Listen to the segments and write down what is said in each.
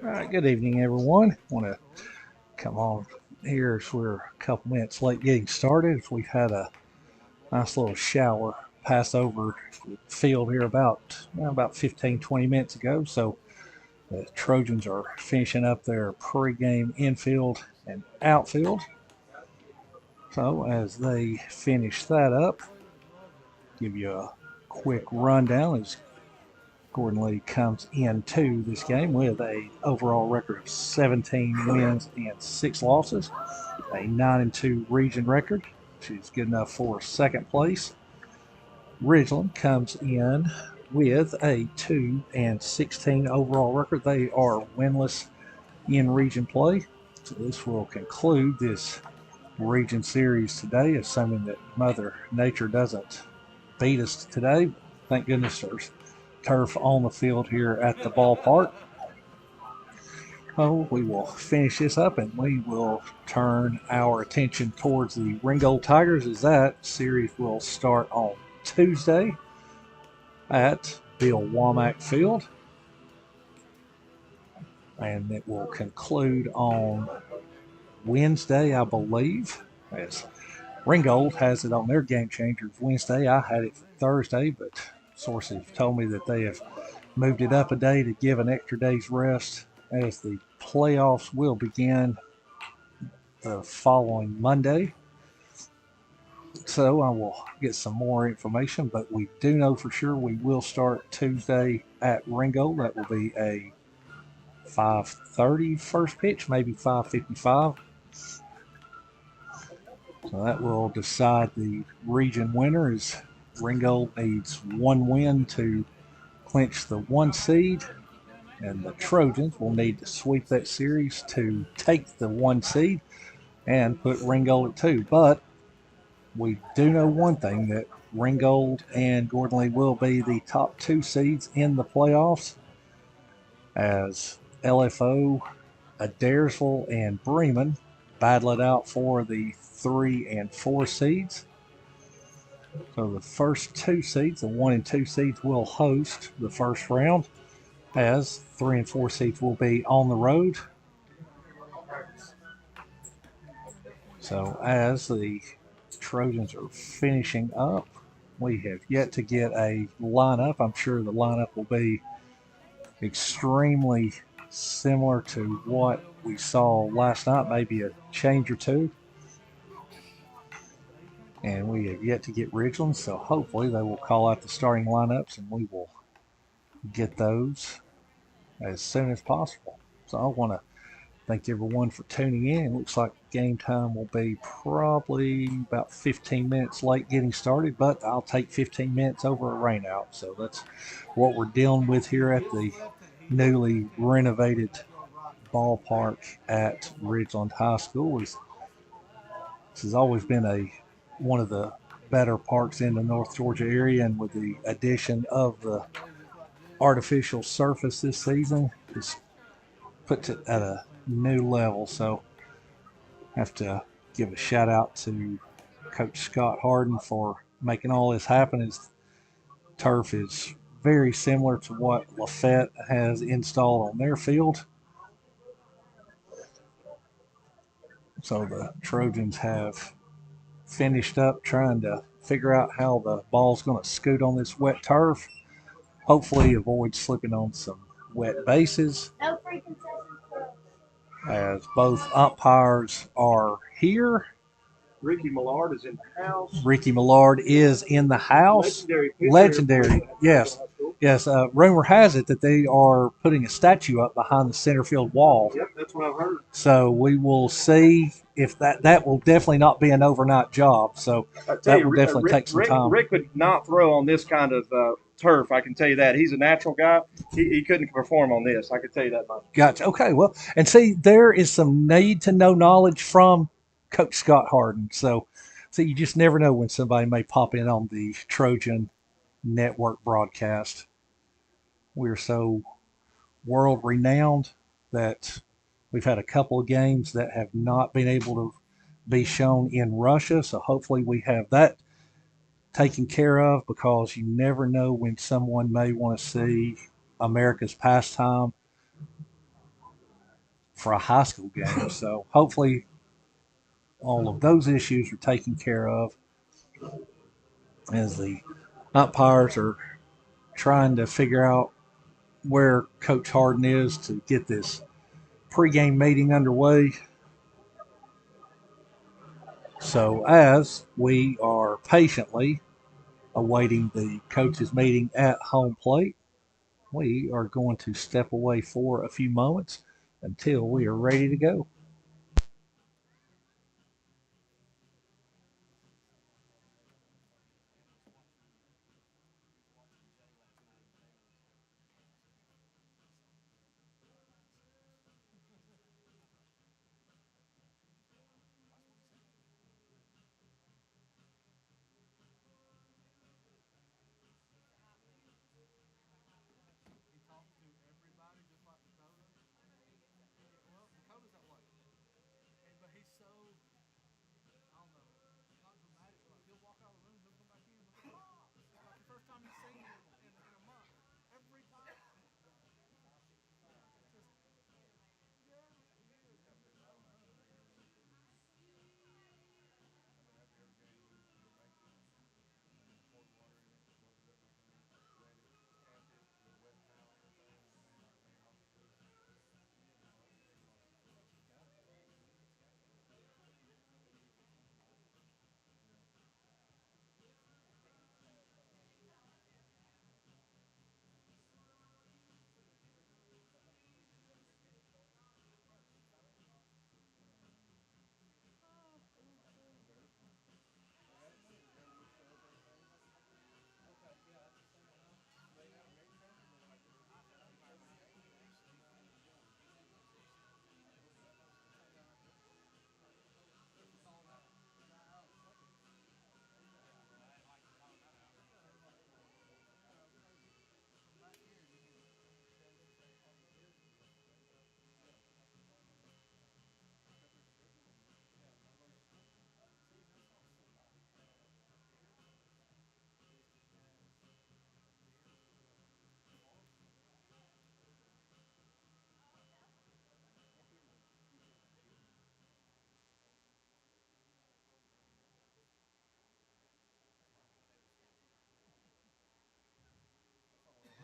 All right, good evening, everyone. Want to come on here as we're a couple minutes late getting started. We've had a nice little shower pass over the field here about 15, 20 minutes ago. So the Trojans are finishing up their pregame infield and outfield. So as they finish that up, give you a quick rundown as Gordon Lee comes into this game with a overall record of 17 wins and 6 losses, a 9-2 region record, which is good enough for second place. Ridgeland comes in with a 2-16 overall record. They are winless in region play. So this will conclude this region series today, assuming that Mother Nature doesn't beat us today. Thank goodness there's turf on the field here at the ballpark. So we will finish this up and we will turn our attention towards the Ringgold Tigers as that series will start on Tuesday at Bill Womack Field. And it will conclude on Wednesday, I believe, as Ringgold has it on their game changers Wednesday. I had it for Thursday, but sources told me that they have moved it up a day to give an extra day's rest as the playoffs will begin the following Monday. So I will get some more information, but we do know for sure we will start Tuesday at Ringgold. That will be a 5:30 first pitch, maybe 5:55. So that will decide the region winner as Ringgold needs one win to clinch the 1 seed, and the Trojans will need to sweep that series to take the 1 seed and put Ringgold at 2. But we do know one thing, that Ringgold and Gordon Lee will be the top 2 seeds in the playoffs, as LFO, Adairsville, and Bremen battle it out for the 3 and 4 seeds. So the first 2 seeds, the 1 and 2 seeds, will host the first round, as 3 and 4 seeds will be on the road. So as the Trojans are finishing up, we have yet to get a lineup. I'm sure the lineup will be extremely similar to what we saw last night, maybe a change or two. And we have yet to get Ridgeland, so hopefully they will call out the starting lineups and we will get those as soon as possible. So I want to thank everyone for tuning in. It looks like game time will be probably about 15 minutes late getting started, but I'll take 15 minutes over a rainout. So that's what we're dealing with here at the newly renovated ballpark at Ridgeland High School. This has always been one of the better parks in the North Georgia area, and with the addition of the artificial surface this season, it's put it at a new level. So I have to give a shout out to Coach Scott Harden for making all this happen. His turf is very similar to what Lafette has installed on their field. So the Trojans have finished up trying to figure out how the ball's going to scoot on this wet turf. Hopefully avoid slipping on some wet bases, as both umpires are here. Ricky Millard is in the house. Ricky Millard is in the house. Legendary. Yes. Yes. Rumor has it that they are putting a statue up behind the center field wall. Yep, that's what I've heard. So we will see if that will definitely not be an overnight job. So that will definitely take some time. Rick could not throw on this kind of turf. I can tell you that. He's a natural guy. He couldn't perform on this. I can tell you that much. Gotcha. Okay. Well, and see, there is some need to know knowledge from Coach Scott Harden. So you just never know when somebody may pop in on the Trojan Network broadcast. We're so world renowned that we've had a couple of games that have not been able to be shown in Russia. So hopefully we have that taken care of, because you never know when someone may want to see America's pastime for a high school game. So hopefully all of those issues are taken care of as the umpires are trying to figure out where Coach Harden is to get this pregame meeting underway. So as we are patiently awaiting the coaches meeting at home plate, we are going to step away for a few moments until we are ready to go.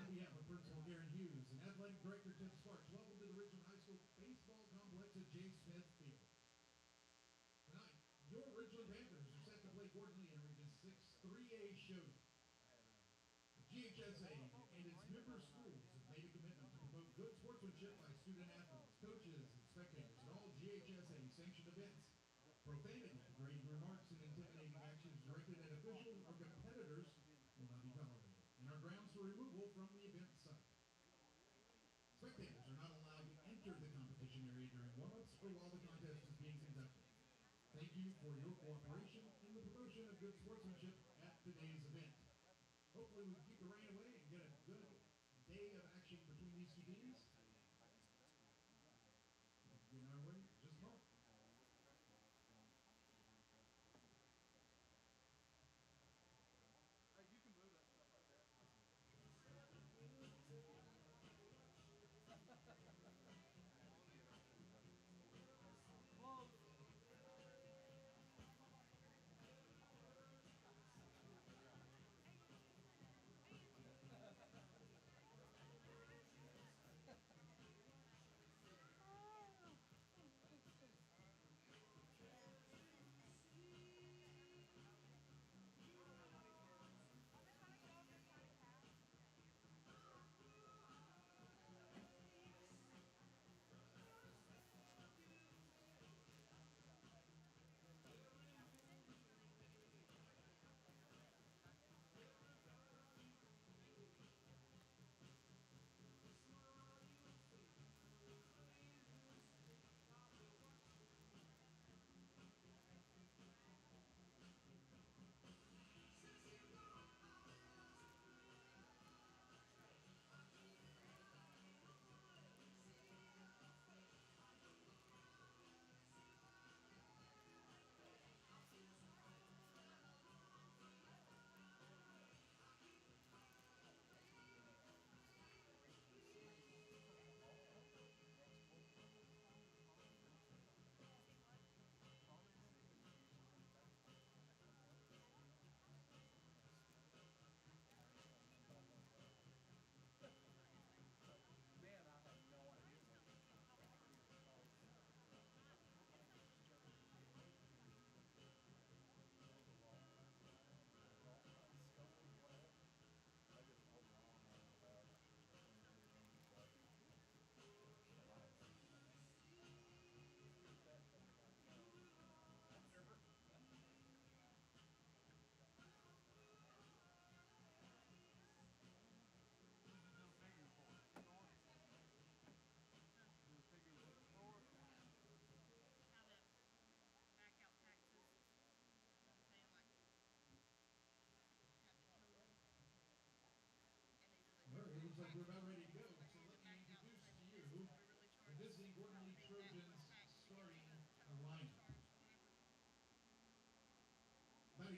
On behalf of Principal Garen Hughes and Athletic Director Tim Sparks, welcome to the Ridgeland High School Baseball Complex at J. Smith Field. Tonight, your Ridgeland Panthers are set to play Gordon Lee in Region 6 3A Showdown. The GHSA and its member schools have made a commitment to promote good sportsmanship by student athletes, coaches, and spectators at all GHSA sanctioned events. Profanity, degrading remarks, and intimidating actions directed at officials or competitors will not be tolerated and are grounds for removal from the event site. Spectators are not allowed to enter the competition area during warm-ups or while the contest is being conducted. Thank you for your cooperation in the promotion of good sportsmanship at today's event. Hopefully we can keep the rain away and get a good day of action between these two teams. We'll be getting our way in just a moment.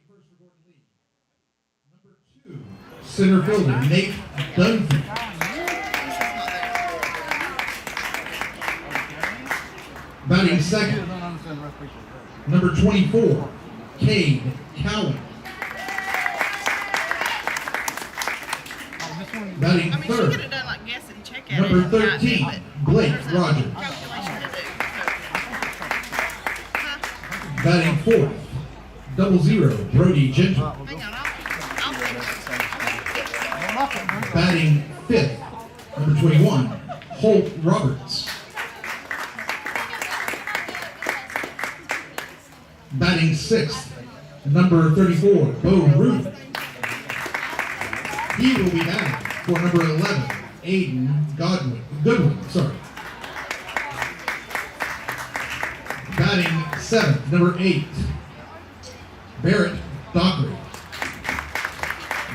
first for Gordon Lee. Number 2, center fielder Nate Dunfee. Batting second, number 24, Cade Cowan. Batting I mean, she third, could have done like guess and check at number it. 13, but Blake there's a Rogers. calculation to do. Huh? Batting fourth, 00, Brody Gentry. Hang on, I'll fix it. Batting fifth, number 21, Holt Roberts. Batting sixth, number 34, Bo Root. He will be batting for number 11, Aiden Goodwin. Batting seventh, number 8, Barrett Dockery.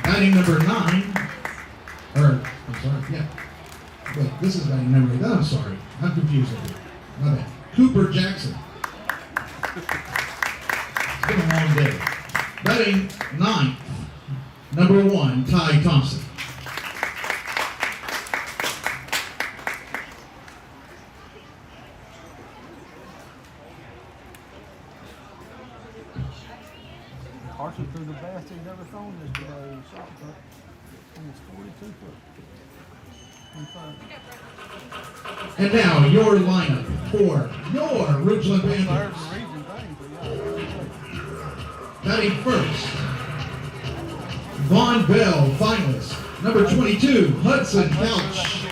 Batting number 9, Wait, this is batting number 8. I'm sorry. I'm confused here. My bad. Cooper Jackson. It's been a long day. Batting 9th, number 1, Ty Thompson. Carson threw the best he's ever thrown this today. Shot put. And it's 42 foot. And now your lineup for your Ridgeland Panthers. Batting first, Von Bell, finalist. Number 22, Hudson Couch.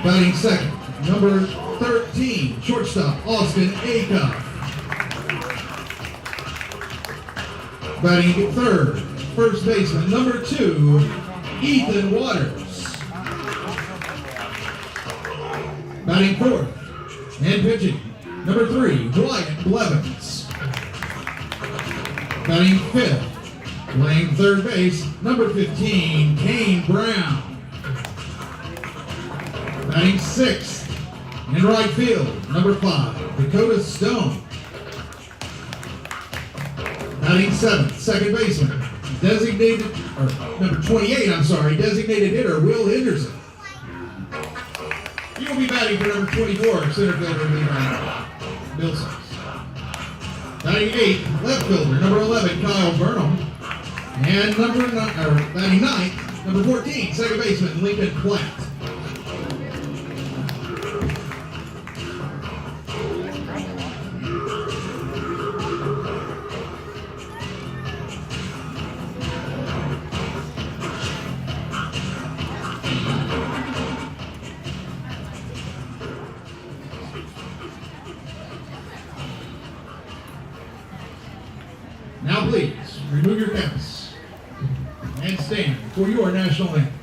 Batting second, number 13, shortstop, Austin Acuff. Batting third, first baseman, number 2, Ethan Waters. Batting fourth and pitching, number 3, Wyatt Blevins. Batting fifth, playing third base, number 15, Kane Brown. Batting sixth, in right field, number 5, Dakota Stone. Batting seventh, second baseman, number 28, designated hitter, Will Henderson. He will be batting for number 24, center fielder, Bill Sims. Batting 8th, left fielder, number 11, Kyle Burnham. And batting 9th, number 14, second baseman, Lincoln Platt. Now please, remove your caps and stand for your national anthem.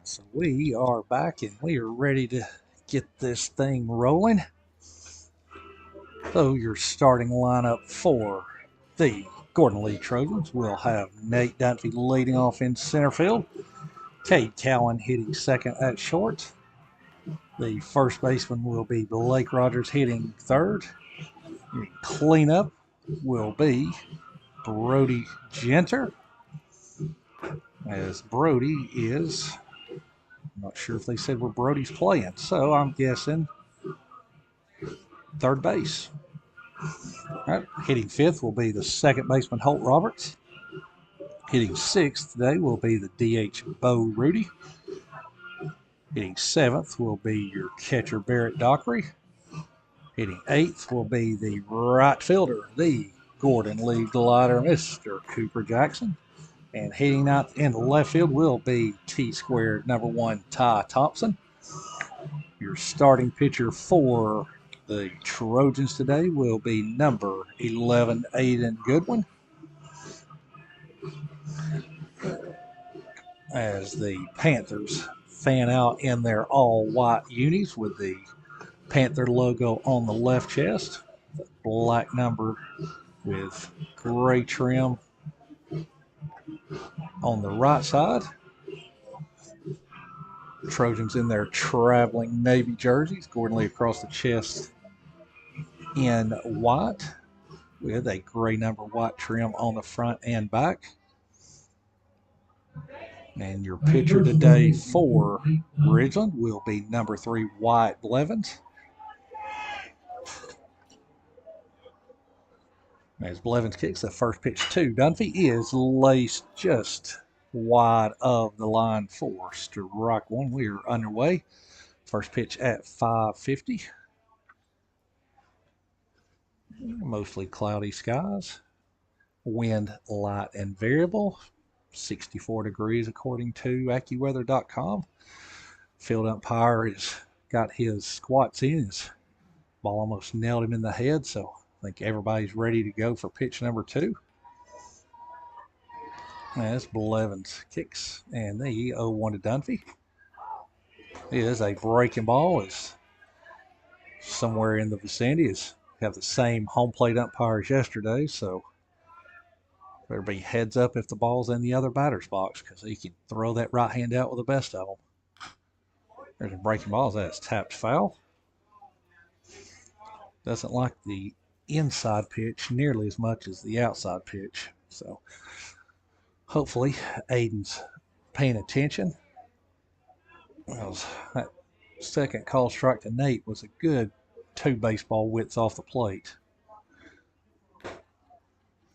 So we are back and we are ready to get this thing rolling. So your starting lineup for the Gordon Lee Trojans will have Nate Dunfee leading off in center field, Cade Cowan hitting second at short. The first baseman will be Blake Rogers hitting third. Your cleanup will be Brody Genter, as Brody is, I'm not sure if they said where Brody's playing, so I'm guessing third base. All right, hitting fifth will be the second baseman Holt Roberts. Hitting sixth today will be the DH Bo Rudy. Hitting seventh will be your catcher Barrett Dockery. Hitting eighth will be the right fielder, the Gordon Lee Glider, Mr. Cooper Jackson. And hitting ninth in the left field will be T-squared number 1 Ty Thompson. Your starting pitcher for the Trojans today will be number 11 Aiden Goodwin. As the Panthers fan out in their all-white unis with the Panther logo on the left chest, black number with gray trim on the right side. Trojans in their traveling navy jerseys, Gordon Lee across the chest in white with a gray number white trim on the front and back. And your pitcher today for Ridgeland will be number 3 Wyatt Blevins. As Blevins kicks the first pitch to Dunfee is laced just wide of the line for strike one. We are underway. First pitch at 5:50. Mostly cloudy skies. Wind light and variable. 64 degrees according to AccuWeather.com. Field umpire has got his squats in. His ball almost nailed him in the head, so I think everybody's ready to go for pitch number 2. As Blevins kicks, and the 0-1 to Dunfee. It is a breaking ball. Is somewhere in the vicinity. Is have the same home plate umpire as yesterday, so better be heads up if the ball's in the other batter's box, because he can throw that right hand out with the best of them. There's a breaking ball. That's tapped foul. Doesn't like the inside pitch nearly as much as the outside pitch, so hopefully Aiden's paying attention. That second call strike to Nate was a good 2 baseball widths off the plate.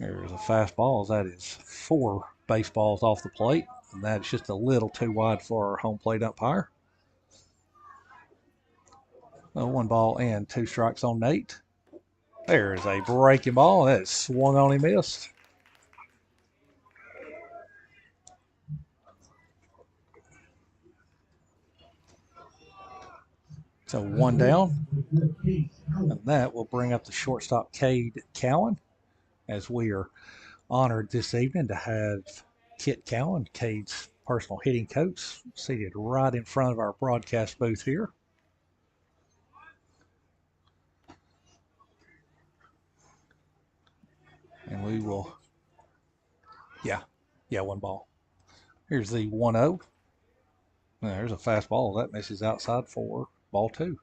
There's a fastball. That is 4 baseballs off the plate, and that's just a little too wide for our home plate umpire. 1 ball and 2 strikes on Nate. There's a breaking ball. That swung on and missed. So 1 down, and that will bring up the shortstop Cade Cowan, as we are honored this evening to have Kit Cowan, Cade's personal hitting coach, seated right in front of our broadcast booth here. And we will, 1 ball. Here's the 1-0. There's a fastball. That misses outside for ball 2.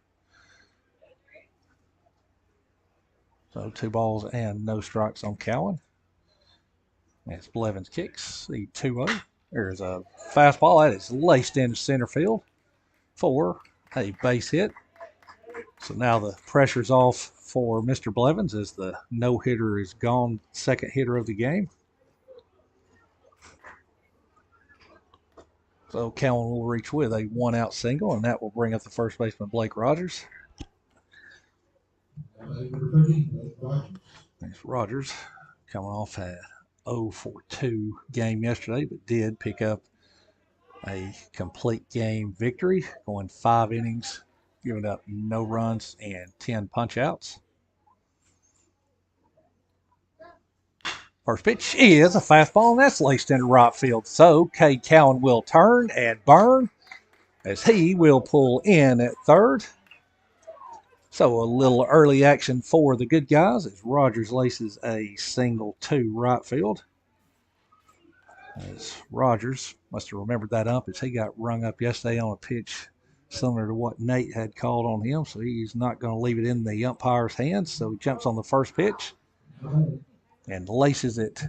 So 2 balls and no strikes on Cowan. As Blevins kicks the 2-0. There's a fastball that is laced into center field for a base hit. So now the pressure's off for Mr. Blevins as the no-hitter is gone, second hitter of the game. So Cowan will reach with a 1-out single, and that will bring up the first baseman Blake Rogers. Thanks, Rogers, coming off a 0-for-2 game yesterday, but did pick up a complete game victory, going 5 innings, giving up no runs and 10 punch-outs. First pitch is a fastball, and that's laced into right field. So Cade Cowan will turn and burn as he will pull in at third. So a little early action for the good guys as Rogers laces a single to right field. As Rogers must have remembered that ump as he got rung up yesterday on a pitch similar to what Nate had called on him. So he's not going to leave it in the umpire's hands. So he jumps on the first pitch and laces it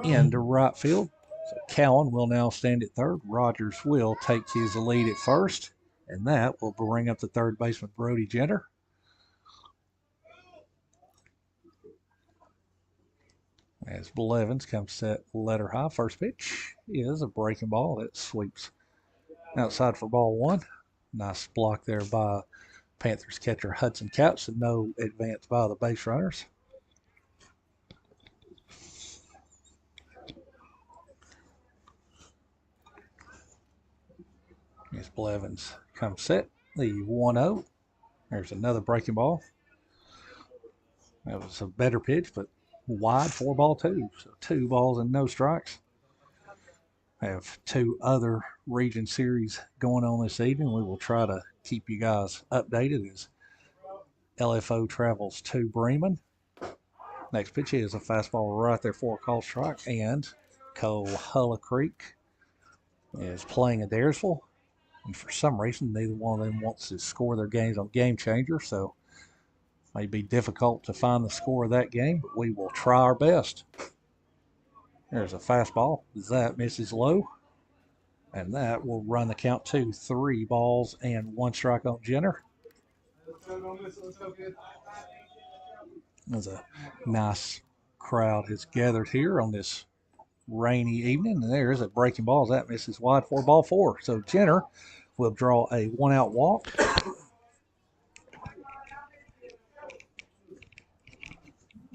into right field. So Cowan will now stand at third. Rogers will take his lead at first. And that will bring up the third baseman, Brody Jenner. As Blevins comes set letter high. First pitch is a breaking ball that sweeps outside for ball one. Nice block there by Panthers catcher Hudson Couch, and no advance by the base runners. As Blevins comes set, the 1-0. There's another breaking ball. That was a better pitch, but wide, 4-2. So 2 balls and no strikes. Have 2 other region series going on this evening. We will try to keep you guys updated as LFO travels to Bremen. Next pitch is a fastball right there for a call strike, and Cole Hulla Creek is playing at Daresville. And for some reason, neither one of them wants to score their games on Game Changer, so it may be difficult to find the score of that game, but we will try our best. There's a fastball. That misses low. And that will run the count to 3 balls and 1 strike on Jenner. There's a nice crowd has gathered here on this rainy evening. And there's a breaking ball. That misses wide for ball 4. So Jenner will draw a 1-out walk.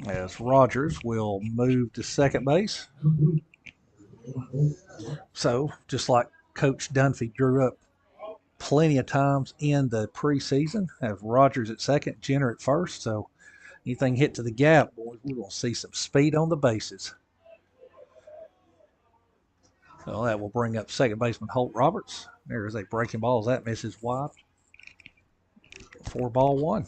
As Rogers will move to second base. So, just like Coach Dunfee drew up plenty of times in the preseason, have Rogers at second, Jenner at first. So, anything hit to the gap, boys, we're going to see some speed on the bases. So, that will bring up second baseman Holt Roberts. There is a breaking ball as that misses wide. 4-1.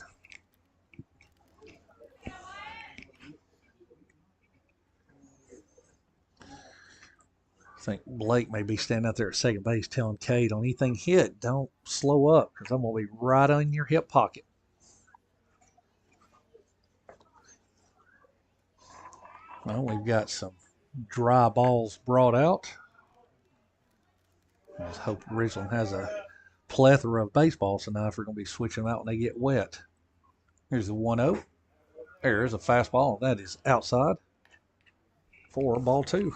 I think Blake may be standing out there at second base telling Cade on anything hit, don't slow up because I'm going to be right on your hip pocket. Well, we've got some dry balls brought out. I just hope Ridgeland has a plethora of baseballs tonight if we're going to be switching them out when they get wet. Here's the 1-0. There's a fastball. That is outside for ball 2.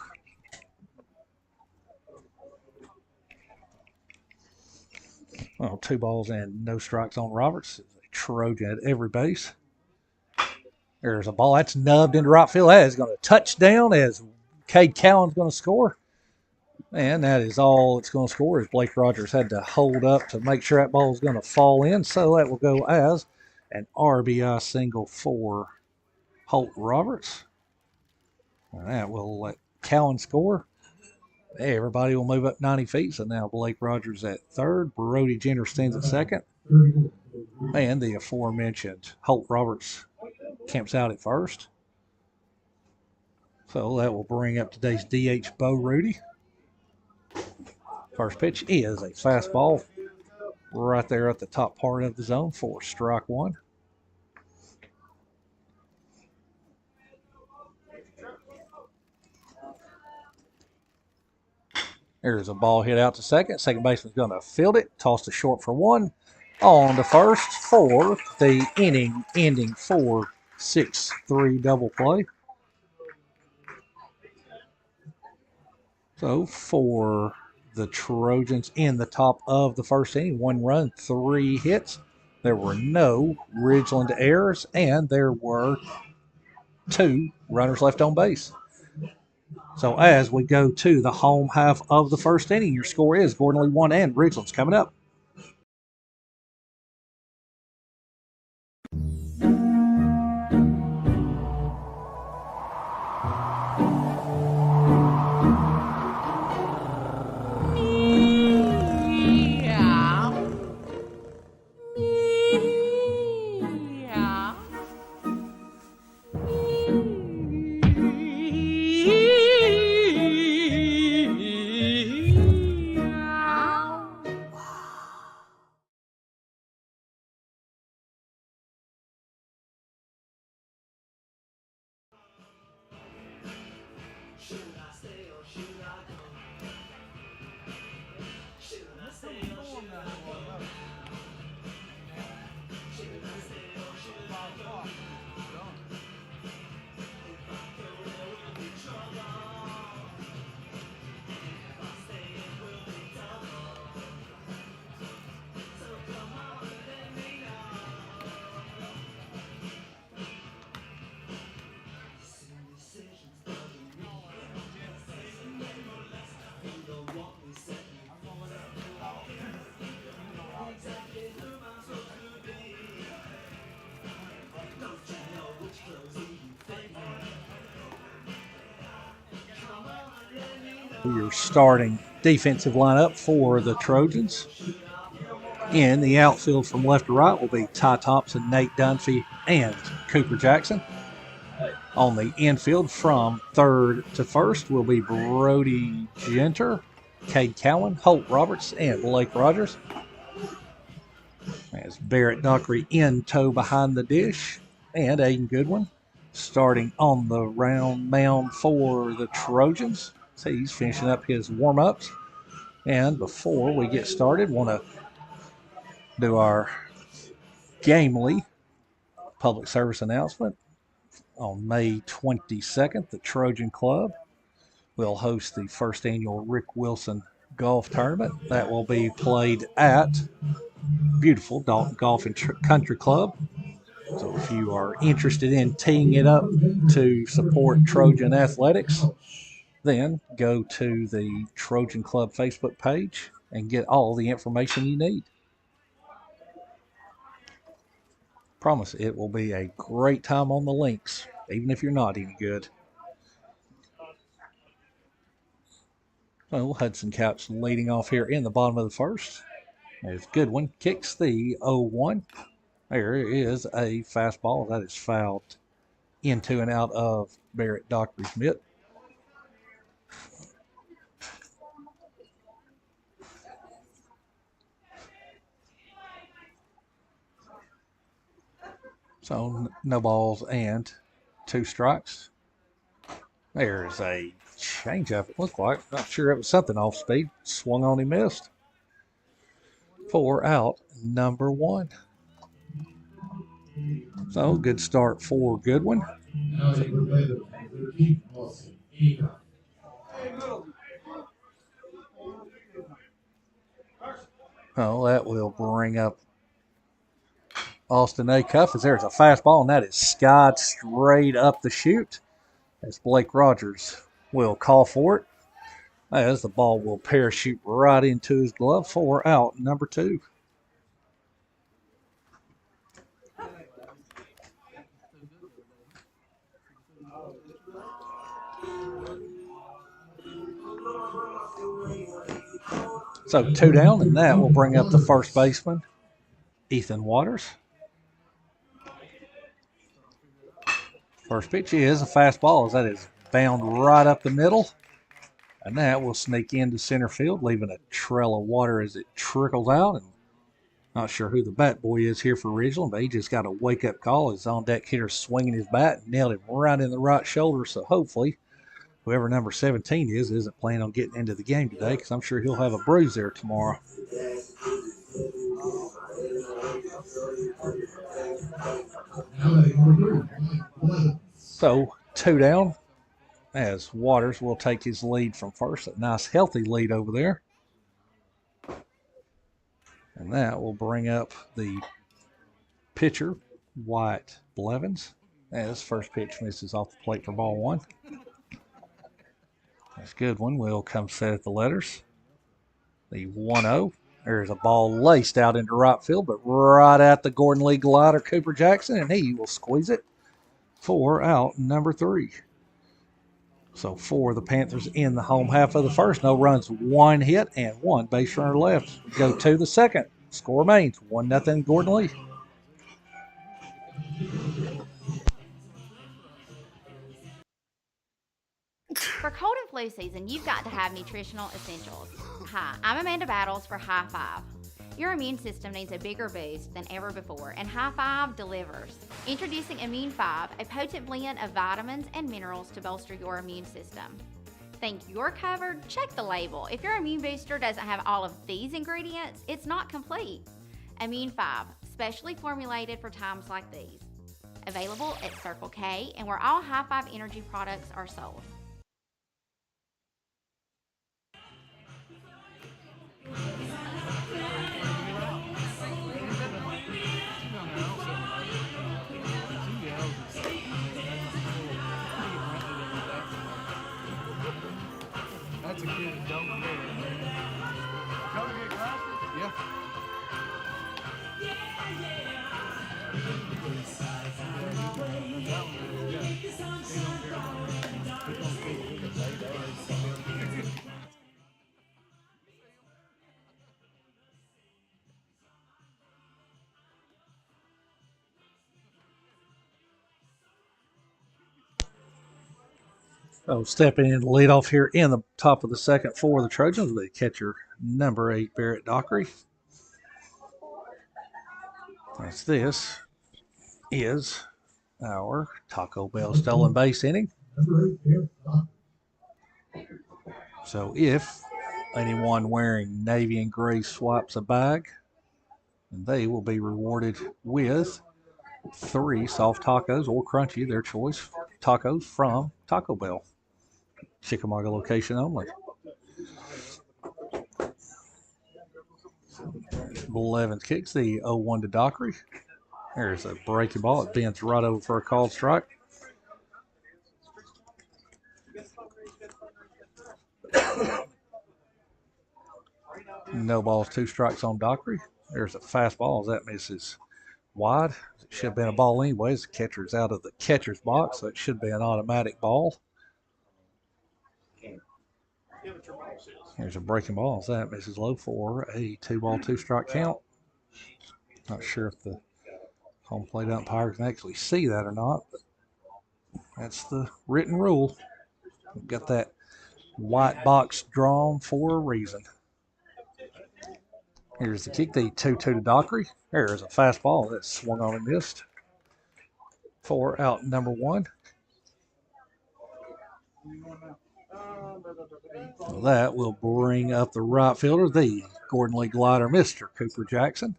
Well, 2 balls and no strikes on Roberts. A Trojan at every base. There's a ball that's nubbed into right field. That is going to touch down as Cade Cowan's going to score. And that is all it's going to score as Blake Rogers had to hold up to make sure that ball is going to fall in. So that will go as an RBI single for Holt Roberts. And that will let Cowan score. Everybody will move up 90 feet. So now Blake Rogers at third. Brody Jenner stands at second. And the aforementioned Holt Roberts camps out at first. So that will bring up today's DH Bo Rudy. First pitch is a fastball right there at the top part of the zone for strike 1. There's a ball hit out to second. Second baseman's going to field it. Toss to short for 1. On to first for the inning-ending 4-6-3 double play. So for the Trojans in the top of the first inning, 1 run, 3 hits. There were no Ridgeland errors, and there were 2 runners left on base. So as we go to the home half of the first inning, your score is Gordon Lee 1 and Ridgeland's coming up. Your starting defensive lineup for the Trojans. In the outfield from left to right will be Ty Thompson, Nate Dunfee, and Cooper Jackson. On the infield from third to first will be Brody Genter, Cade Cowan, Holt Roberts, and Blake Rogers. As Barrett Dockery in tow behind the dish, and Aiden Goodwin starting on the round mound for the Trojans. So he's finishing up his warm-ups. And before we get started, want to do our gamely public service announcement. On May 22nd, the Trojan Club will host the first annual Rick Wilson Golf Tournament. That will be played at beautiful Dalton Golf and Country Club. So if you are interested in teeing it up to support Trojan athletics, then go to the Trojan Club Facebook page and get all the information you need. Promise it will be a great time on the links, even if you're not any good. Well, Hudson Couch leading off here in the bottom of the first. As Goodwin kicks the 0-1. There is a fastball that is fouled into and out of Barrett Dockery's mitt. So no balls and 2 strikes. There's a changeup, it looked like. Not sure it was something off speed. Swung on, he missed. 4 out, number 1. So good start for Goodwin. Oh, that will bring up Austin A. Cuff as there's a fastball, and that is skied straight up the chute as Blake Rogers will call for it, as the ball will parachute right into his glove. 4 out, number 2. So 2 down, and that will bring up the first baseman, Ethan Waters. First pitch is a fastball, as that is bound right up the middle. And that will sneak into center field, leaving a trail of water as it trickles out. And not sure who the bat boy is here for Ridgeland, but he just got a wake-up call. His on-deck hitter swinging his bat and nailed him right in the right shoulder. So hopefully whoever number 17 is isn't planning on getting into the game today, because I'm sure he'll have a bruise there tomorrow. So 2 down, as Waters will take his lead from first. A nice healthy lead over there. And that will bring up the pitcher, Wyatt Blevins, as first pitch misses off the plate for ball 1. That's a good one. Will come set at the letters. The 1-0. There's a ball laced out into right field, but right at the Gordon Lee glider, Cooper Jackson, and he will squeeze it. 4 out, number 3. So for the Panthers in the home half of the first, no runs, 1 hit, and 1 base runner left. Go to the second. Score remains 1-0 Gordon Lee. For cold and flu season, you've got to have nutritional essentials. Hi, I'm Amanda Battles for High Five. Your immune system needs a bigger boost than ever before, and High Five delivers. Introducing Immune 5, a potent blend of vitamins and minerals to bolster your immune system. Think you're covered? Check the label. If your immune booster doesn't have all of these ingredients, it's not complete. Immune 5, specially formulated for times like these. Available at Circle K and where all High Five energy products are sold. That's a kid that don't get it. Come get glasses? Yeah. So stepping in to lead off here in the top of the second for the Trojans, the catcher number 8, Barrett Dockery. As this is our Taco Bell stolen base inning. So if anyone wearing navy and gray swaps a bag, they will be rewarded with 3 soft tacos or crunchy, their choice, tacos from Taco Bell. Chickamauga location only. Blevins kicks the 0-1 to Dockery. There's a breaking ball. It bends right over for a called strike. No balls, 2 strikes on Dockery. There's a fastball as that misses wide. It should have been a ball anyways. The catcher's out of the catcher's box, so it should be an automatic ball. There's a breaking ball as that misses low for a 2-ball, 2-strike count. Not sure if the home plate umpire can actually see that or not, but that's the written rule. We've got that white box drawn for a reason. Here's the kick, the 2-2 to Dockery. There's a fastball that swung on and missed for out number 1. So that will bring up the right fielder, the Gordon League glider, Mr. Cooper Jackson.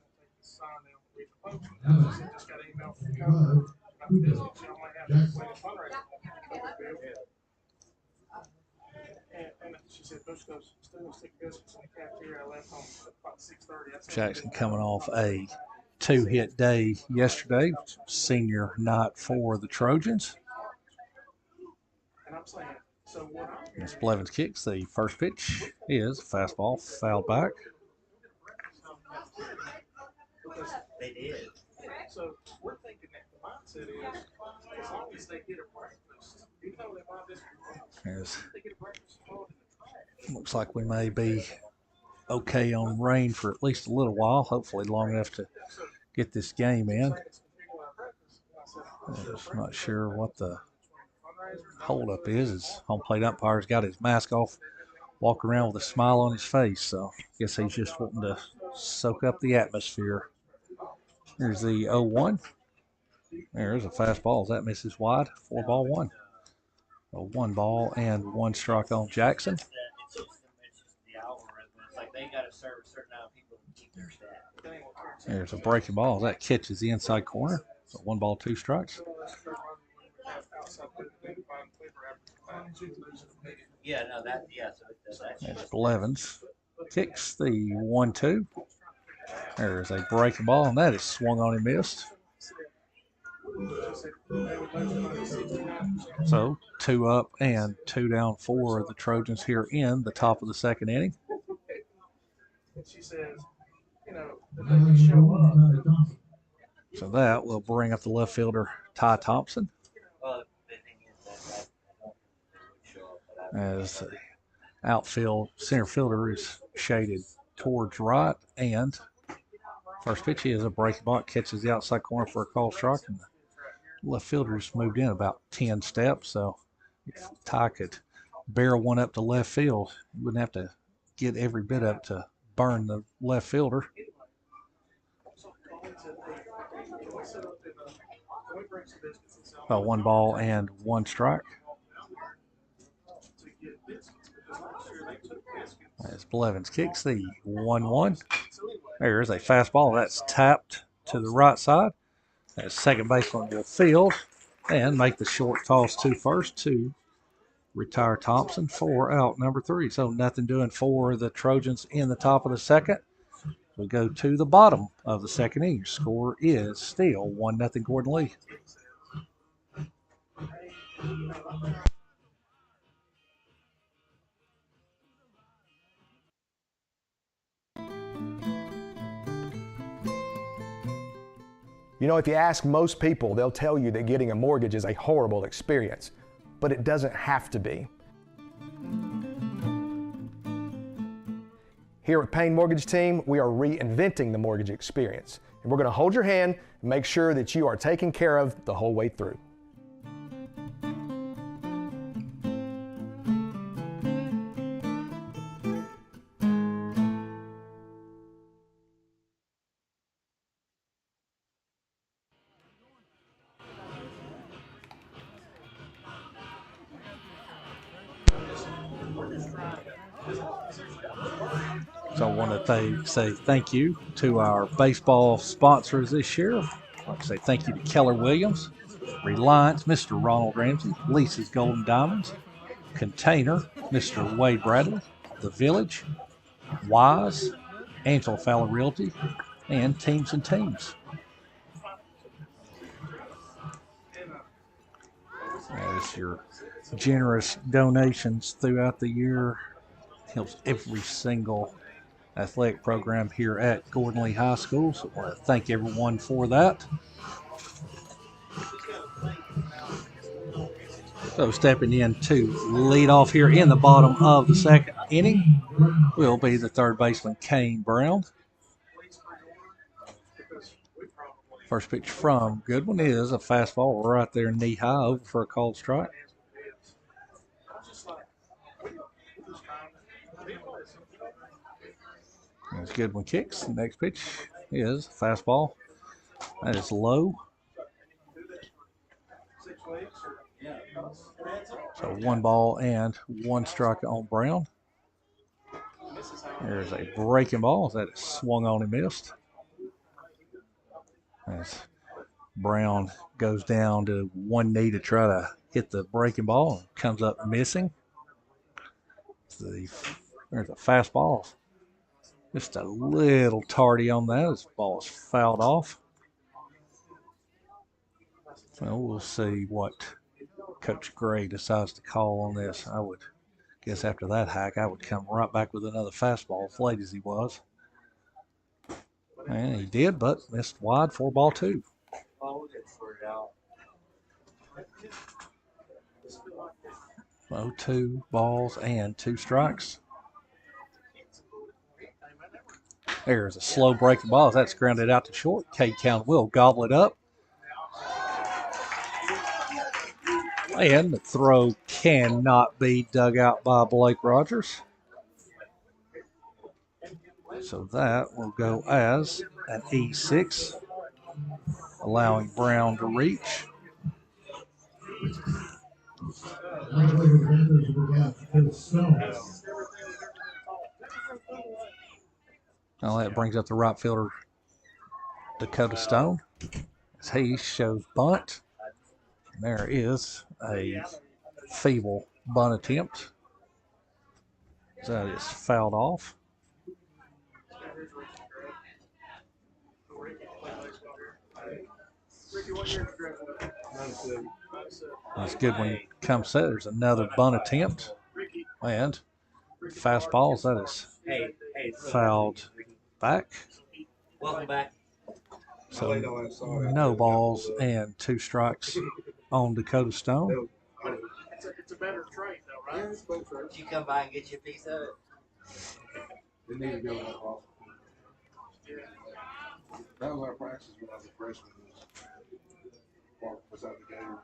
Jackson coming off a 2-hit day yesterday, senior night for the Trojans. Miss Blevins kicks the first pitch is fastball, fouled back. They did. So we're thinking that the mindset is as long as they get a breakfast, even though they might miss they get a breakfast. Looks like we may be okay on rain for at least a little while, hopefully long enough to get this game in. I'm just not sure what the holdup is. His home plate umpire's got his mask off, walking around with a smile on his face, so I guess he's just wanting to soak up the atmosphere. Here's the 0-1. There's a fastball as that misses wide. 4-ball, 1. A 1-ball and 1 strike on Jackson. It's the algorithm. It's like they got to serve a certain amount of people to keep their staff. There's a breaking ball that catches the inside corner. So 1-ball, 2 strikes. Yeah, no, that, yeah, so That's Blevins. Kicks the 1-2. There's a breaking ball, and that is swung on and missed. So 2 up and 2 down for the Trojans here in the top of the second inning. So that will bring up the left fielder, Ty Thompson. well, the thing is that I don't show up, but As the outfield center fielder is shaded towards right, and first pitch is a breaking ball, catches the outside corner for a call strike, and the left fielder's moved in about 10 steps. So if Ty could barrel one up to left field, he wouldn't have to get every bit up to burn the left fielder. Well, 1 ball and 1 strike. As Blevins kicks the 1-1. There's a fastball that's tapped to the right side. As second baseman will field and make the short toss to first to retire Thompson for out number 3. So nothing doing for the Trojans in the top of the second. We go to the bottom of the second inning. Score is still 1-0 Gordon Lee. You know, if you ask most people, they'll tell you that getting a mortgage is a horrible experience, but it doesn't have to be. Here at Payne Mortgage Team, we are reinventing the mortgage experience, and we're going to hold your hand and make sure that you are taken care of the whole way through. So I want to say thank you to our baseball sponsors this year. I'd like to say thank you to Keller Williams, Reliance, Mr. Ronald Ramsey, Lisa's Golden Diamonds, Container, Mr. Wade Bradley, The Village, Wise, Angela Fowler Realty, and Teams and Teams. As your generous donations throughout the year helps every single athletic program here at Gordon Lee High School. So I want to thank everyone for that. So stepping in to lead off here in the bottom of the second inning will be the third baseman, Kane Brown. First pitch from Goodwin is a fastball right there knee high over for a called strike. As Goodwin kicks, the next pitch is fastball. That is low. So 1 ball and 1 strike on Brown. There's a breaking ball that is swung on and missed. As Brown goes down to one knee to try to hit the breaking ball and comes up missing. There's a fastball. Just a little tardy on that. This ball is fouled off. Well, we'll see what Coach Gray decides to call on this. I would guess after that hack, I would come right back with another fastball, as late as he was. And he did, but missed wide for ball 2. 2 balls and 2 strikes. There's a slow breaking ball. That's grounded out to short. Cade County will gobble it up. And the throw cannot be dug out by Blake Rogers. So that will go as an E6, allowing Brown to reach. Now that brings up the right fielder, Dakota Stone, as he shows bunt. And there is a feeble bunt attempt. That is fouled off. That's good when it comes set. There's another bunt attempt. And fastballs, that is fouled back. Welcome back. So no balls and 2 strikes on Dakota Stone. It's a better trade, though, right? Did you come by and get you a piece of it? They need to go off. That was our practice when I was a freshman. Was out the game.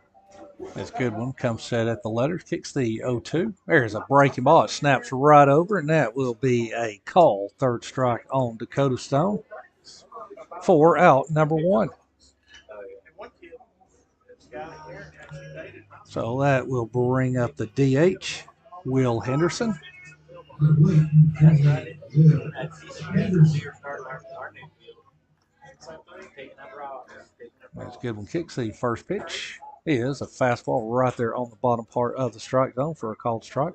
That's a good one. Comes set at the letters, kicks the 0-2. There's a breaking ball. It snaps right over, and that will be a call. 3rd strike on Dakota Stone. 4 out, number 1. So that will bring up the DH, Will Henderson. That's right. That's here starting our new field. Taking up rocks. That's a good one. Kicks the first pitch. Is a fastball right there on the bottom part of the strike zone for a called strike.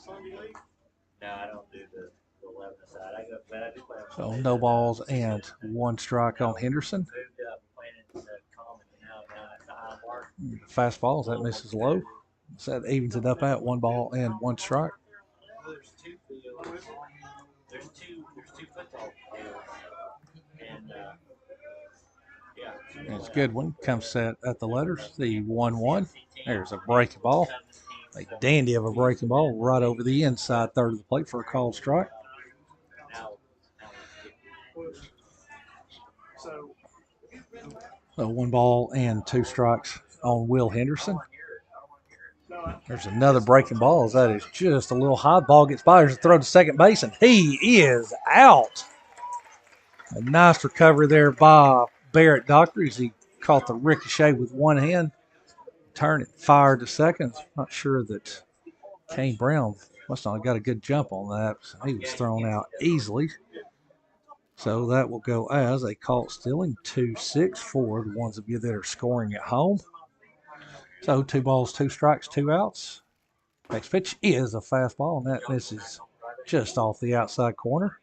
No, I don't do the 11 side. I go, but I do play. So no balls and one strike on Henderson. Moved up, playing in the common now at the high mark. Fastballs, that misses low. So that evens it up at 1 ball and 1 strike. There's two fields. There's two football fields. And yeah. It's a good one. Comes set at the letters. The 1-1. There's a breaking ball. A dandy of a breaking ball right over the inside third of the plate for a called strike. So 1 ball and 2 strikes on Will Henderson. There's another breaking ball. That is just a little high. Ball gets by. There's a throw to second base, and he is out. A nice recovery there by Barrett Doctor as he caught the ricochet with one hand. Turned and fired to second. Not sure that Kane Brown must not have got a good jump on that. He was thrown out easily. So that will go as a caught stealing 2-6 for the ones of you that are scoring at home. So 2 balls, 2 strikes, 2 outs. Next pitch is a fastball, and that misses just off the outside corner.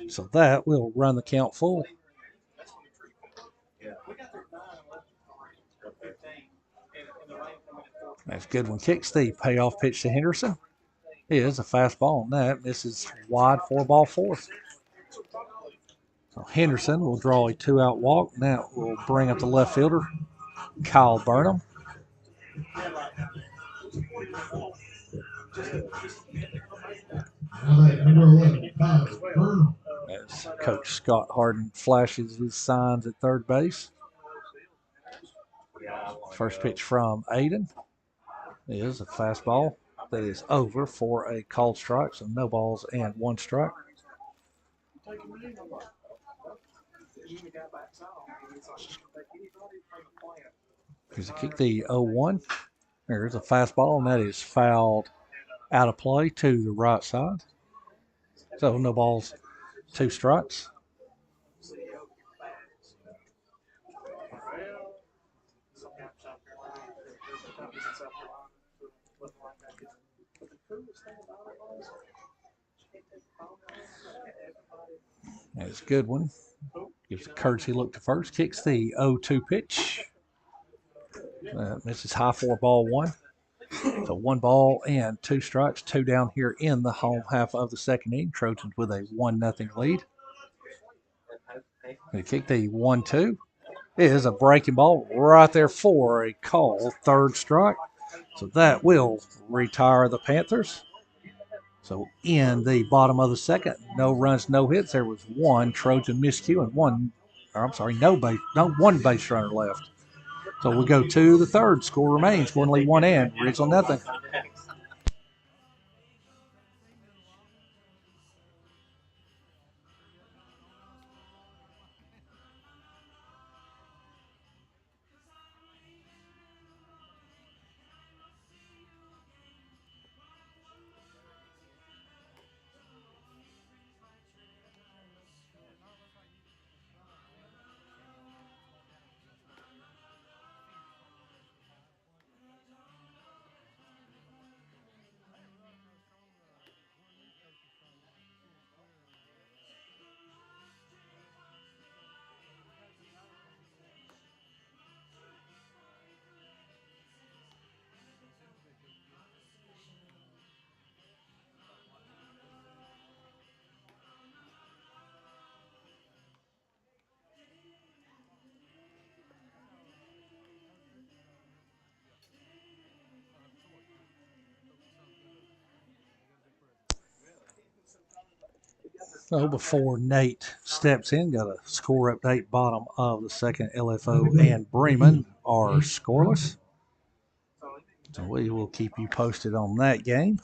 So that will run the count full. That's a good one. Kicks the payoff pitch to Henderson. It is a fastball, and that misses wide 4 4. So Henderson will draw a 2-out walk, and that will bring up the left fielder, Kyle Burnham. As Coach Scott Harden flashes his signs at third base. First pitch from Aiden is a fastball that is over for a called strike, so no balls and 1 strike. Here's a kick, the 0-1. There's a fastball, and that is fouled out of play to the right side. So no balls, 2 strikes. That's a good one. Gives a courtesy look to first. Kicks the 0-2 pitch. Misses high 4 ball 1. So 1 ball and 2 strikes. 2 down here in the home half of the second inning. Trojans with a 1-0 lead. They kick the 1-2. It is a breaking ball right there for a call. 3rd strike. So that will retire the Panthers. So in the bottom of the second, no runs, no hits. There was 1 Trojan miscue and 1 base runner left. So we go to the 3rd. Score remains. One lead, 1 in. Ridgeland 0. So before Nate steps in, got a score update. Bottom of the second, LFO and Bremen are scoreless. So we will keep you posted on that game,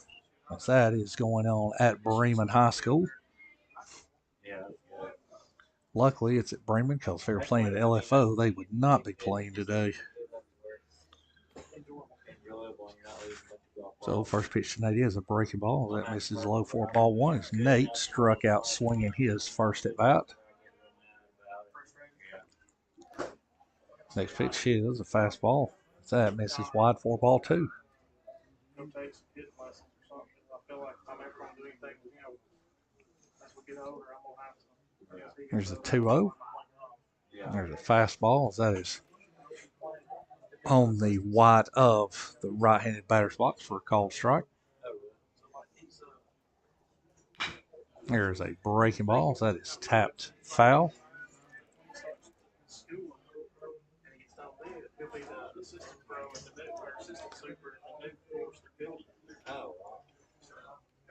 as that is going on at Bremen High School. Luckily, it's at Bremen because if they were playing at LFO, they would not be playing today. So first pitch tonight is a breaking ball. That misses low for ball one as Nate struck out swinging his first at bat. Next pitch is a fastball. That misses wide for ball two. Go take some hitting lessons or something. I feel like if I'm ever going to do anything with him, as we get older, I'm going to have to. Here's a 2-0. There's a fastball. That is on the white of the right-handed batter's box for a called strike. There's a breaking ball. That is tapped foul.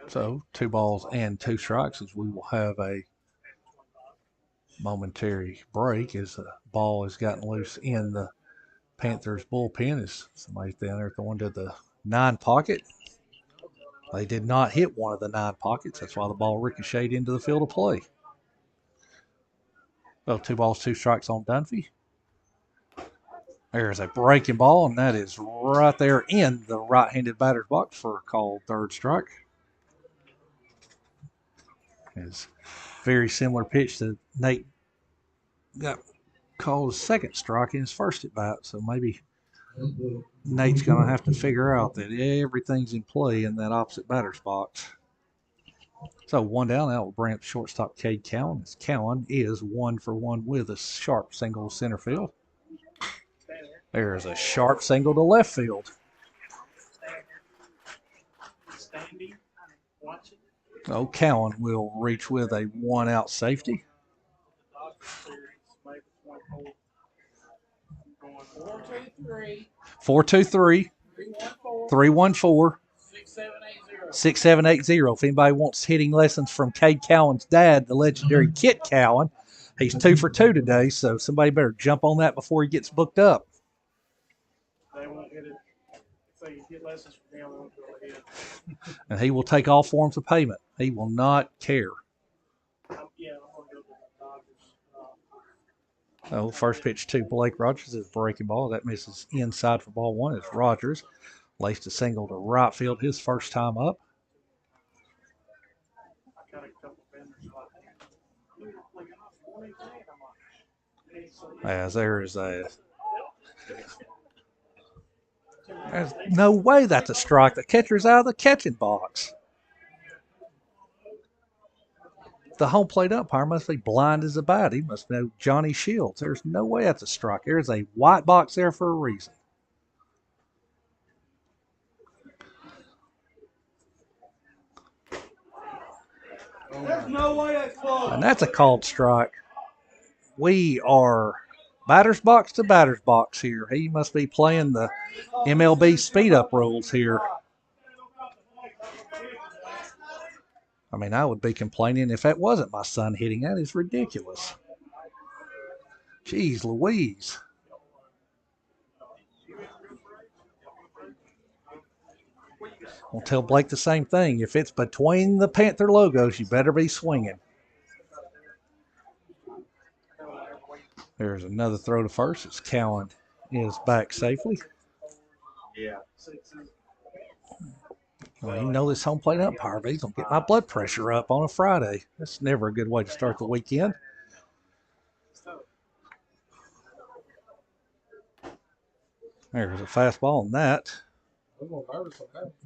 So 2 balls and 2 strikes as we will have a momentary break as the ball has gotten loose in the Panthers bullpen as somebody's down there throwing to the 9 pocket. They did not hit one of the 9 pockets. That's why the ball ricocheted into the field of play. So 2 balls, 2 strikes on Dunfee. There's a breaking ball, and that is right there in the right-handed batter's box for a called third strike. It's very similar pitch to Nate got called a second strike in his first at bat, so maybe Nate's going to have to figure out that everything's in play in that opposite batter's box. So 1 down. That will bring up shortstop Cade Cowan. As Cowan is 1 for 1 with a sharp single center field. There's a sharp single to left field. So Cowan will reach with a 1-out safety. 423 314 6780. If anybody wants hitting lessons from Cade Cowan's dad, the legendary Kit Cowan, he's 2 for 2 today, so somebody better jump on that before he gets booked up. They won't hit it. If they get lessons from him, they won't go ahead. And he will take all forms of payment. He will not care. I'm going to go to the Dodgers. Oh, first pitch to Blake Rogers is a breaking ball. That misses inside for ball one as Rogers laced a single to right field his first time up. I got a couple vendors like, As there's no way that's a strike. The catcher's out of the catching box. The home plate umpire must be blind as a bat. He must know Johnny Shields. There's no way that's a strike. There's a white box there for a reason. There's no way that's close. And that's a called strike. We are batter's box to batter's box here. He must be playing the MLB speed up rules here. I mean, I would be complaining if that wasn't my son hitting. That is ridiculous. Jeez Louise. I'll tell Blake the same thing. If it's between the Panther logos, you better be swinging. There's another throw to first. It's Cowan is back safely. Yeah. Well, you know this home plate umpire, but he's going to get my blood pressure up on a Friday. That's never a good way to start the weekend. There's a fastball, and that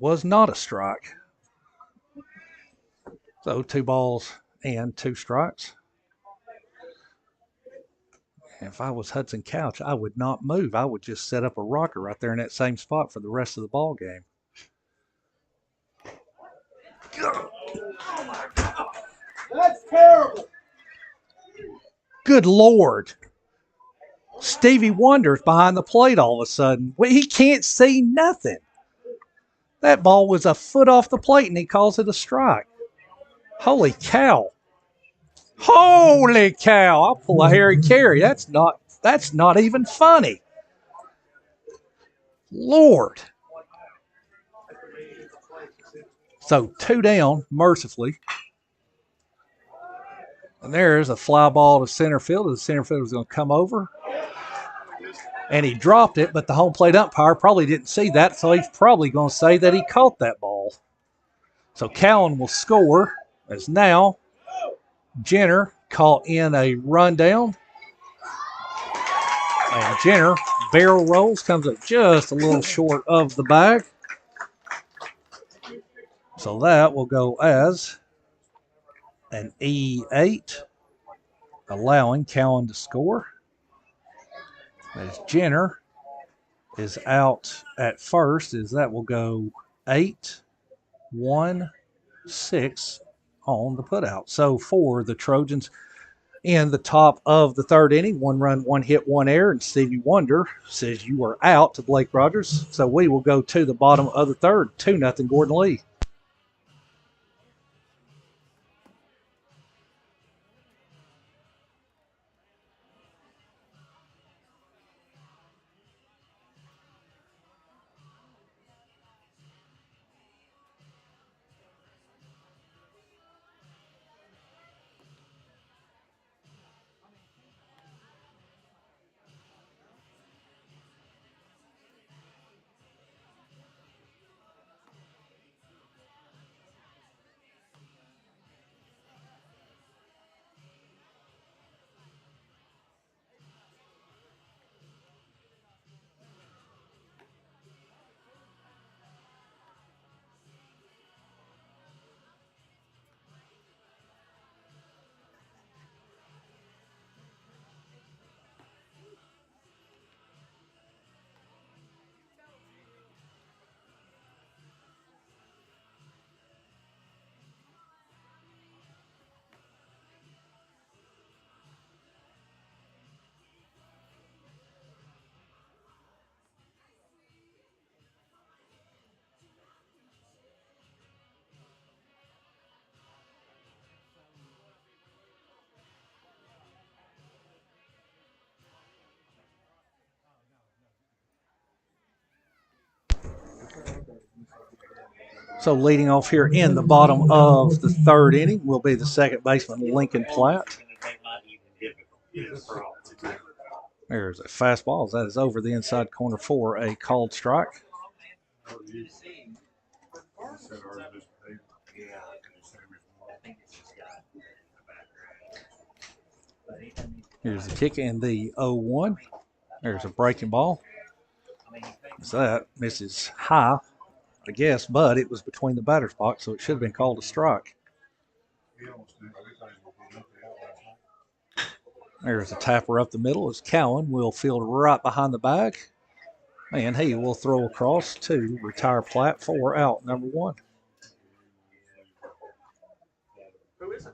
was not a strike. So 2 balls and 2 strikes. If I was Hudson Couch, I would not move. I would just set up a rocker right there in that same spot for the rest of the ball game. That's terrible. Good Lord. Stevie Wonder's behind the plate all of a sudden. He can't see nothing. That ball was a foot off the plate, and he calls it a strike. Holy cow. Holy cow. I'll pull a Harry Carey. That's not even funny. Lord. So 2 down, mercifully. And there's a fly ball to center field. The center fielder was going to come over. And he dropped it, but the home plate umpire probably didn't see that, so he's probably going to say that he caught that ball. So Cowan will score as now Jenner caught in a rundown. And Jenner barrel rolls, comes up just a little short of the bag. So that will go as an E8, allowing Cowan to score. As Jenner is out at first, as that will go 8-1-6 on the putout. So for the Trojans in the top of the third inning, 1 run, 1 hit, 1 error, and Stevie Wonder says you are out to Blake Rogers. So we will go to the bottom of the third, 2-0 Gordon Lee. So leading off here in the bottom of the third inning will be the second baseman, Lincoln Platt. There's a fastball. That is over the inside corner for a called strike. Here's the kick in the 0-1. There's a breaking ball. So that misses high, I guess, but it was between the batter's box, so it should have been called a strike. There's a tapper up the middle as Cowan will field right behind the bag. And he will throw across to retire Platt for out number 1. Who is it?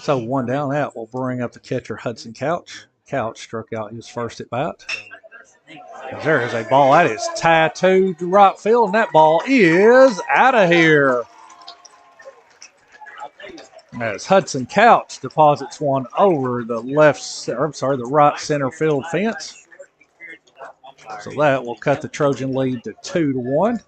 So 1 down, that will bring up the catcher Hudson Couch. Couch struck out his first at bat. There is a ball that is tattooed to right field, and that ball is out of here. As Hudson Couch deposits one over the the right center field fence. So that will cut the Trojan lead to 2-1.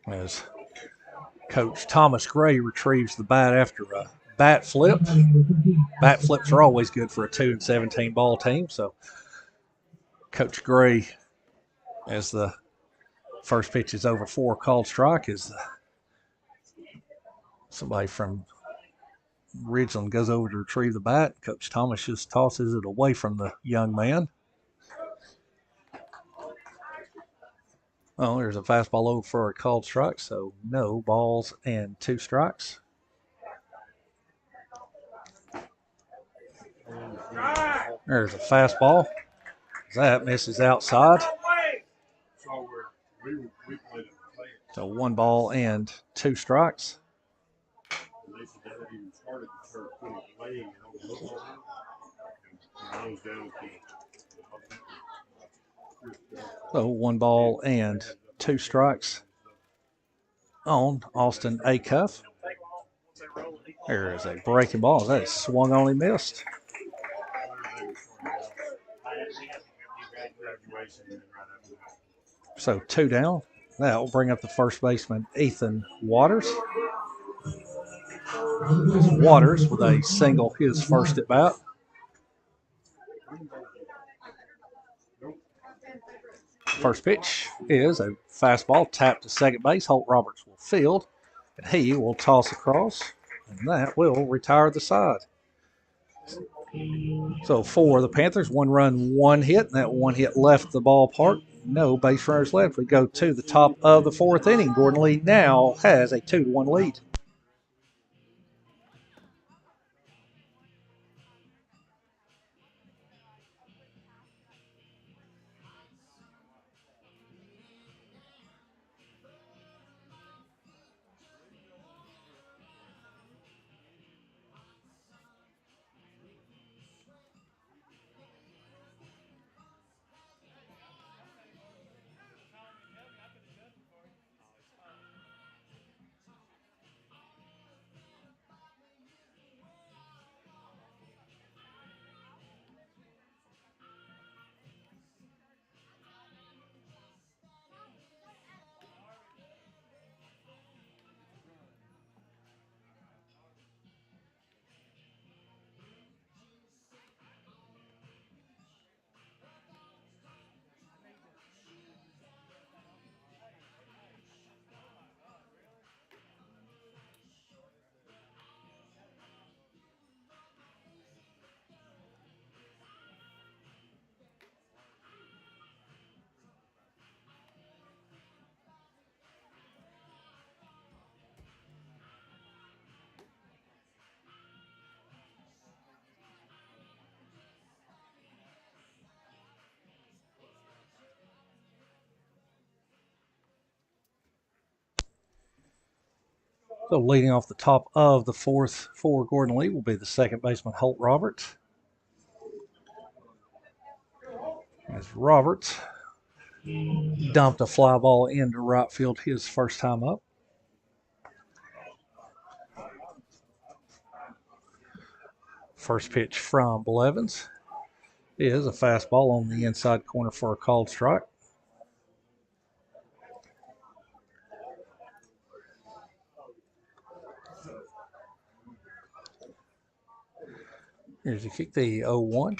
As Coach Thomas Gray retrieves the bat after a bat flip. Bat flips are always good for a 2-17 ball team. So Coach Gray, as the first pitch is over 4, called strike, as somebody from Ridgeland goes over to retrieve the bat. Coach Thomas just tosses it away from the young man. Oh, there's a fastball over for a called strike, so no balls and 2 strikes. There's a fastball. That misses outside. So we 1 ball and 2 strikes. They said they hadn't even started to start putting playing on the football field. And I was down to So 1 ball and 2 strikes on Austin Acuff. There is a breaking ball. That is swung on and missed. So 2 down. That will bring up the first baseman, Ethan Waters. Waters with a single, his first at bat. First pitch is a fastball tapped to second base. Holt Roberts will field, and he will toss across, and that will retire the side. So for the Panthers, 1 run, 1 hit, and that 1 hit left the ballpark. No base runners left. We go to the top of the 4th inning. Gordon Lee now has a 2-1 lead. So leading off the top of the 4th for Gordon Lee will be the second baseman, Holt Roberts. As Roberts dumped a fly ball into right field his first time up. First pitch from Blevins is a fastball on the inside corner for a called strike. Here's a kick, the 0-1.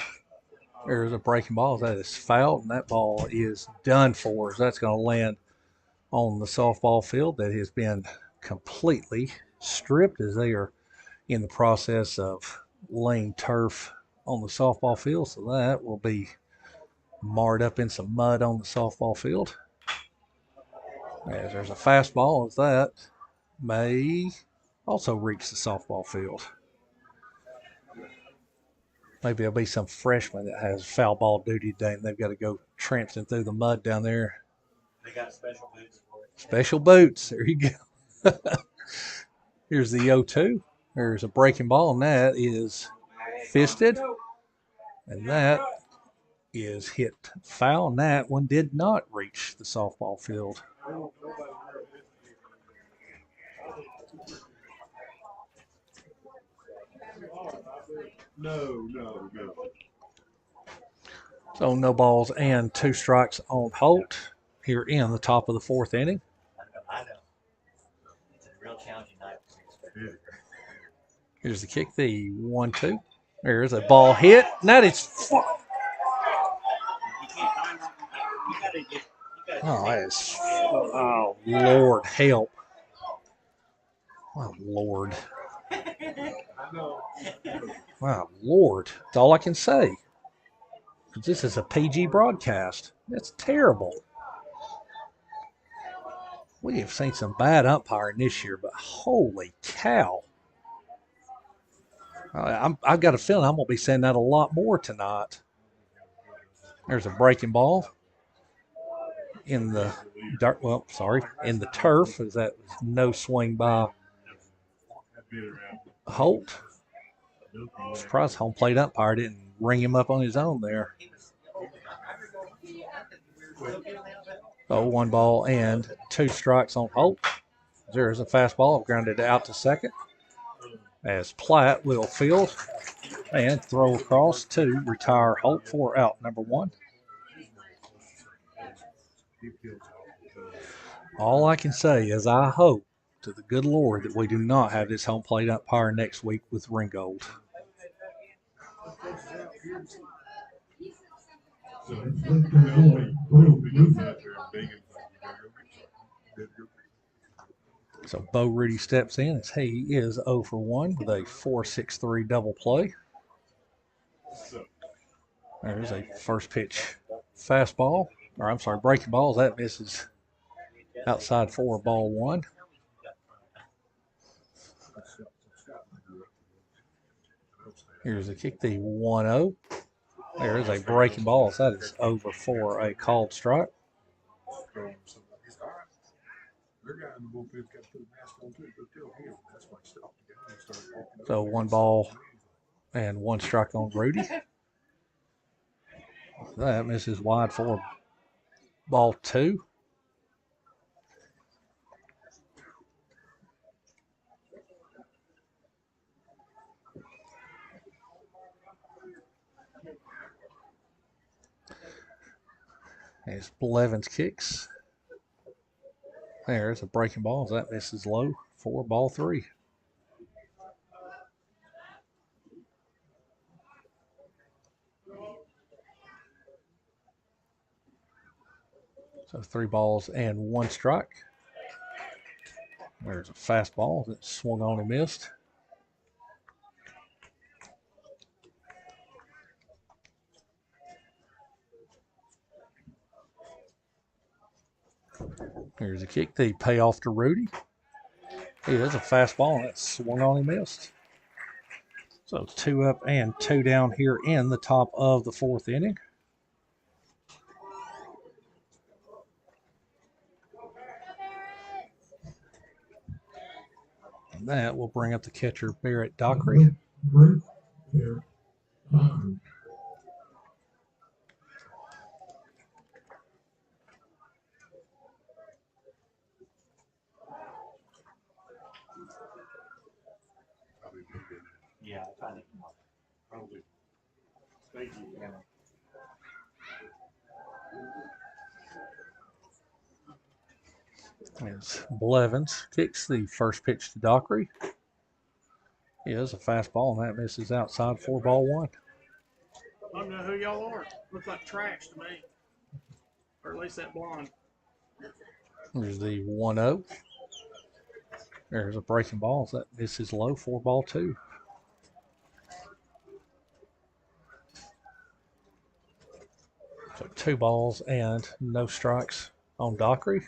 There's a breaking ball. That is fouled, and that ball is done for. So that's going to land on the softball field that has been completely stripped as they are in the process of laying turf on the softball field. So that will be marred up in some mud on the softball field. As there's a fastball, as that may also reach the softball field. Maybe there'll be some freshman that has foul ball duty today, and they've got to go tramping through the mud down there. They got special boots for it. Special boots. There you go. Here's the 0-2. There's a breaking ball, and that is fisted. And that is hit foul, and that one did not reach the softball field. No. So no balls and 2 strikes on Holt here in the top of the 4th inning. I know. It's a real challenging night. Here's the kick, the 1-2. There's a ball hit, and that is oh, Lord, help. Oh, Lord. Wow, Lord. That's all I can say. This is a PG broadcast. That's terrible. We have seen some bad umpiring this year, but holy cow. I've got a feeling I'm going to be saying that a lot more tonight. There's a breaking ball. in the dirt. Well, sorry, in the turf. Is that no swing by Holt? Surprised home plate umpire didn't ring him up on his own there. So 1 ball and 2 strikes on Holt. There's a fastball grounded out to second, as Platt will field and throw across to retire Holt for out number 1. All I can say is I hope to the good Lord that we do not have this home plate umpire next week with Ringgold. So Bo Rudy steps in as he is 0 for 1 with a 4.63 double play. There's a first pitch fastball, or I'm sorry, breaking balls. That misses outside for ball 1. Here's a kick, the 1-0. There's a breaking ball. So that is over for a called strike. So 1 ball and 1 strike on Rudy. That misses wide for ball 2. As Blevins kicks. There's a breaking ball. That misses low for ball 3. So 3 balls and 1 strike. There's a fastball that swung on and missed. Here's a kick, the payoff to Rudy. Here's a fastball that swung on and missed. So 2 up and 2 down here in the top of the 4th inning. And that will bring up the catcher, Barrett Dockery. Yeah, I think. Probably. Thank you. As Blevins kicks the first pitch to Dockery. He has a fastball, and that misses outside for ball 1. I don't know who y'all are. Looks like trash to me. Or at least that blonde. There's the 1-0. There's a breaking ball. That misses low for ball 2. So 2 balls and no strikes on Dockery.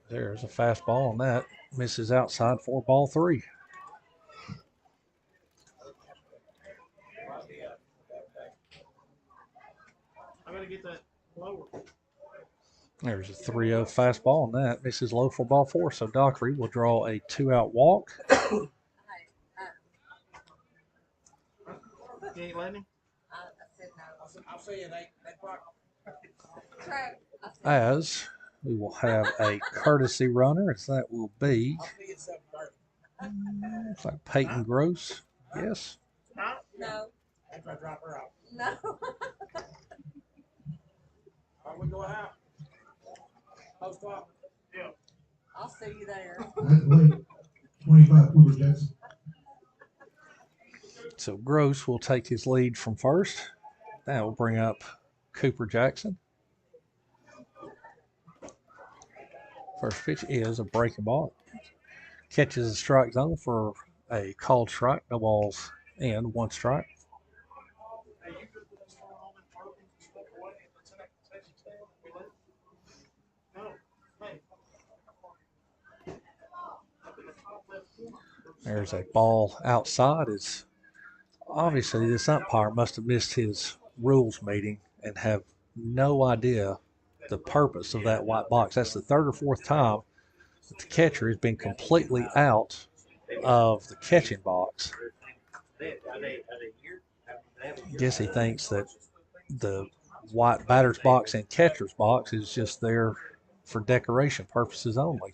There's a fastball, and that misses outside for ball 3. I gotta get that lower. There's a 3-0 fastball, and that misses low for ball 4. So Dockery will draw a 2-out walk. You ain't letting him? I'll say it ain't. As we will have a courtesy runner, as that will be, looks like Peyton Gross. Yes. No. After I drop her off. No. Are we going out? Post up. Yeah. I'll see you there. 25 Cooper Jackson. So Gross will take his lead from first. That will bring up Cooper Jackson. First pitch is a breaking ball. Catches the strike zone for a called strike. No balls and 1 strike. Hey, you could put this phone on and turn and stuff away and it's in that concession stand. We let no. Hey. There's a ball outside. Obviously this umpire must have missed his rules meeting, and have no idea the purpose of that white box. That's the third or fourth time that the catcher has been completely out of the catching box. Guess he thinks that the white batter's box and catcher's box is just there for decoration purposes only.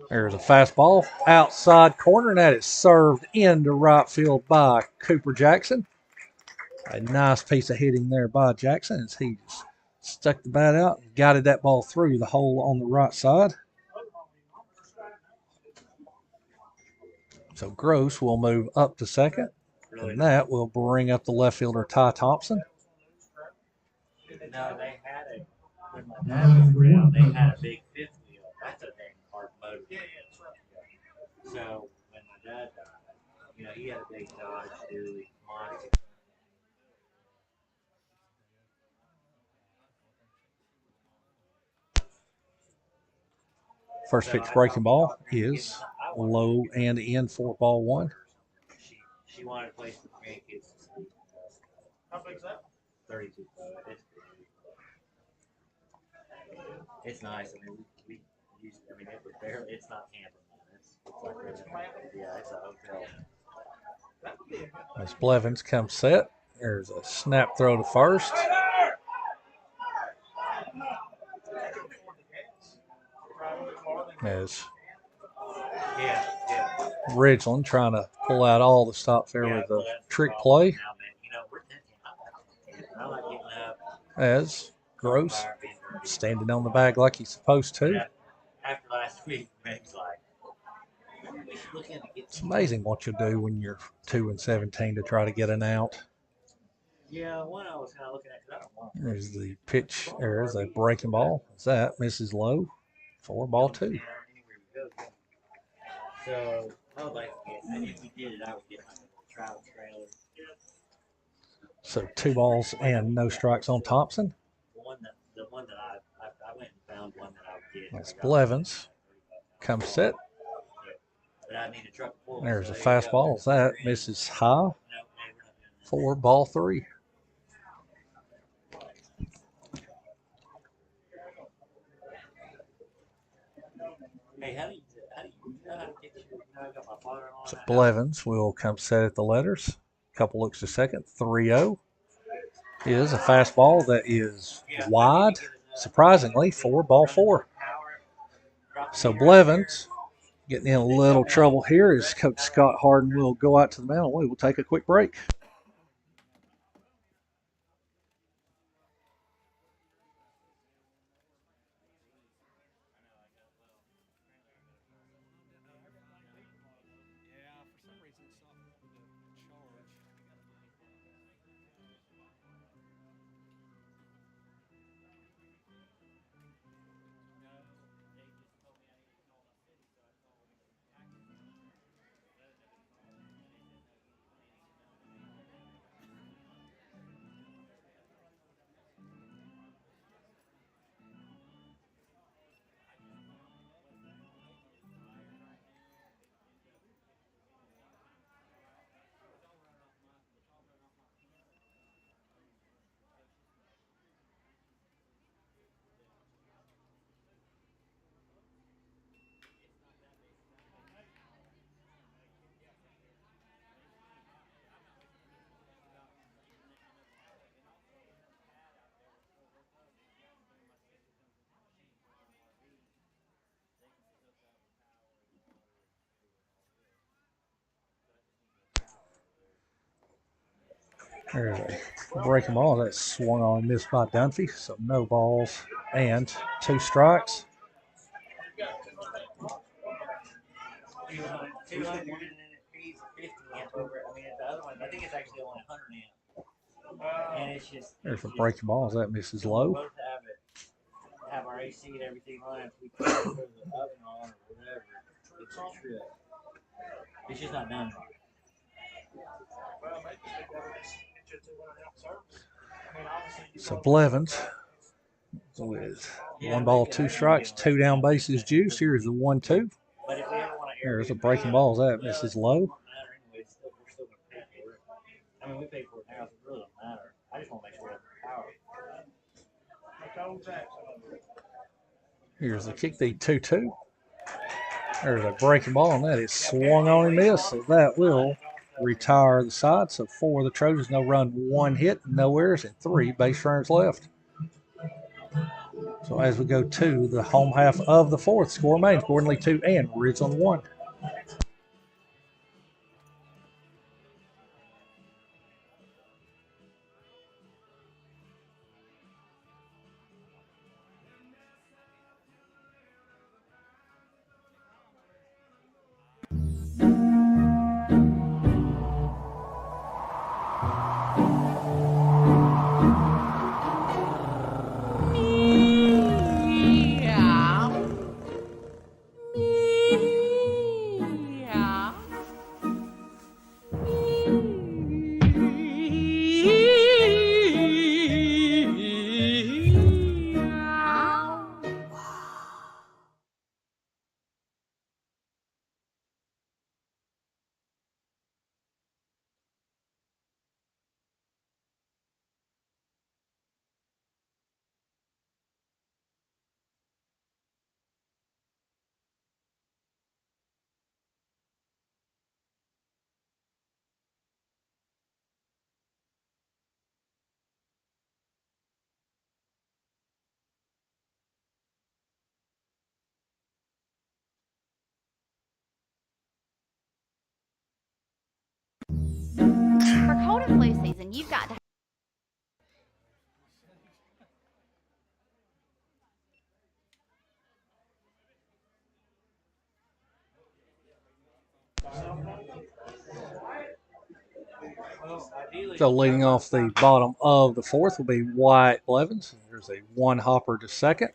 There's a fastball outside corner, and that is served into right field by Cooper Jackson. A nice piece of hitting there by Jackson as he just stuck the bat out and guided that ball through the hole on the right side. So Gross will move up to second, and that will bring up the left fielder Ty Thompson. No, they had a, when my dad was around, they had a big fifth wheel. That's a dang hard motor. So when my dad died, you know, he had a big Dodge Dewey Monster. First pitch breaking ball is low and in for ball one. She wanted a place for grandkids to sleep. How big is that? 32 foot. It's big. It's nice. I mean, we used. I mean, it was barely. It's not camping. It's like yeah, it's a hotel. As Blevins comes set, there's a snap throw to first. As Ridgeland trying to pull out all the stops there with a trick play. As Gross standing on the bag like he's supposed to. After last week, Meg's like, it's amazing what you'll do when you're 2-17 to try to get an out. Yeah, one I was kind of looking at. I don't want. There's the pitch. There's a breaking ball. That misses low for ball two. So I would like to get. If we did it, I would get my little travel trailer. So 2 balls and no strikes on Thompson. The one that I went and found one that I would get. That's Blevins. Comes set. But I need a truck full. There's a fastball. That misses high for ball 3. Hey, how do you know how to get your, I got my father-in-law. So Blevins will come set at the letters. Couple looks to second. 3-0 is a fastball that is wide, surprisingly, for ball 4. So Blevins getting in a little trouble here as Coach Scott Harden will go out to the mound. We will take a quick break. There's a breaking ball that swung on and missed by Dunfee. So no balls and 2 strikes. 200 and fees 50 amp over. I mean, the other one, I think it's actually only 100 amp. And it's just. There's a breaking ball as that misses low. We both have our AC and everything on. If we put the oven on or whatever, it's a trip. It's just not done right. So Blevins with 1 ball, 2 strikes, 2 down bases juice. Here's the 1-2. There's a breaking ball as that misses low. I mean, we pay for it now, so it really doesn't matter. I just want to make sure we have the power. Here's the kick, the 2-2. There's a breaking ball, and that is swung on and missed. So that will retire the side. So 4 of the Trojans, no run, 1 hit, no errors, and 3 base runners left. So as we go to the home half of the 4th, score remains Gordon Lee 2 and Ridgeland 1. For cold and flu season, you've got to So leading off the bottom of the 4th will be Wyatt Blevins. There's a 1 hopper to second.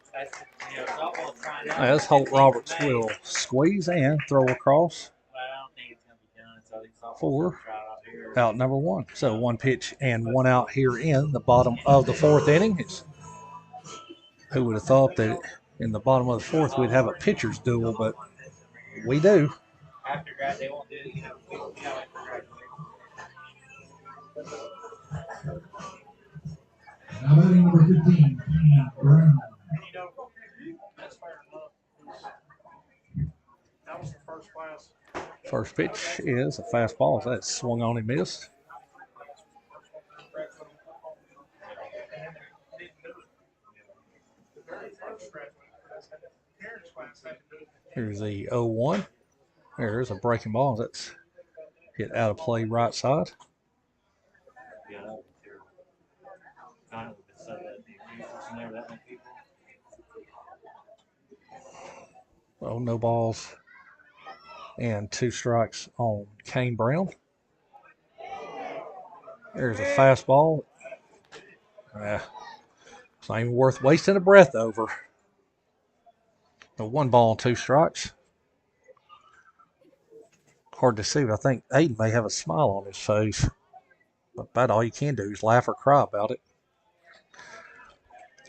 As Holt Roberts will squeeze and throw across for out number 1. So 1 pitch and 1 out here in the bottom of the 4th inning. Who would have thought that in the bottom of the 4th we'd have a pitcher's duel, but we do. After grad, they won't do it, Now batting number 15, Kane Brown. That's fair enough. That was the first class. First pitch is a fastball. That's swung on and missed. Here's the 0-1. There's a breaking ball. That's hit out of play right side. Well, no balls and 2 strikes on Kane Brown. There's a fastball. It's not even worth wasting a breath over. The 1 ball and 2 strikes. Hard to see, but I think Aiden may have a smile on his face. But about all you can do is laugh or cry about it.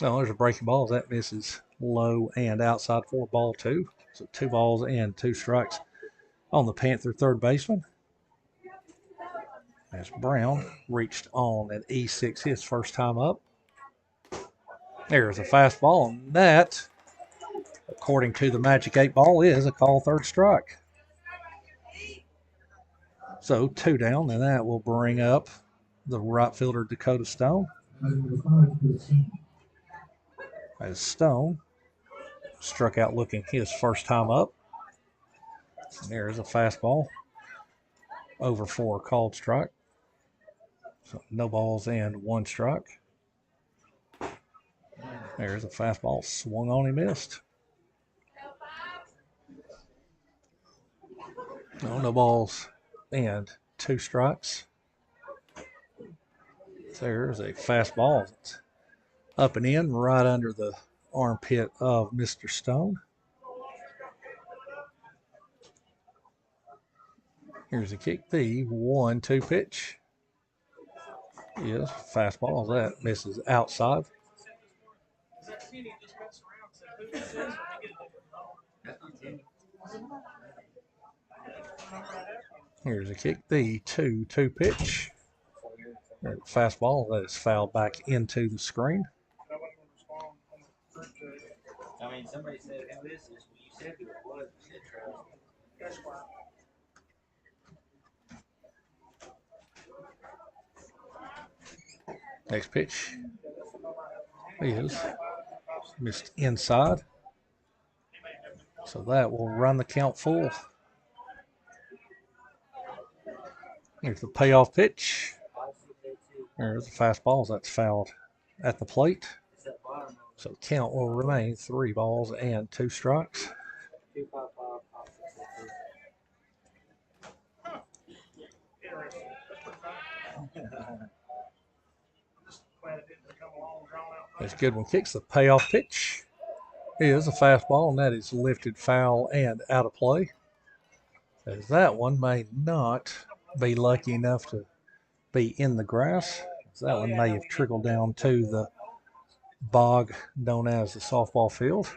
No, there's a breaking ball. That misses low and outside for ball 2. So 2 balls and 2 strikes on the Panther third baseman. As Brown reached on an E6 his first time up. There's a fastball, and that, according to the Magic 8 Ball, is a call third strike. So 2 down, and that will bring up the right fielder Dakota Stone. As Stone struck out looking his first time up. And there's a fastball over for a called strike. So no balls and 1 strike. There's a fastball swung on and missed. No balls and 2 strikes. There's a fastball that's up and in right under the armpit of Mr. Stone. Here's a kick. The 1-2 pitch is fastball. That misses outside. Here's a kick. The 2-2 pitch Fastball that is fouled back into the screen. I mean, somebody said, who is this? Well, you said who it was. You said Next pitch is missed inside. So that will run the count full. Here's the payoff pitch. There's the fastballs. That's fouled at the plate. So count will remain 3 balls and 2 strikes. As Goodwin kicks the payoff pitch. Is a fastball, and that is lifted foul and out of play. As that one may not be lucky enough to be in the grass. That one may have trickled down to the bog known as the softball field.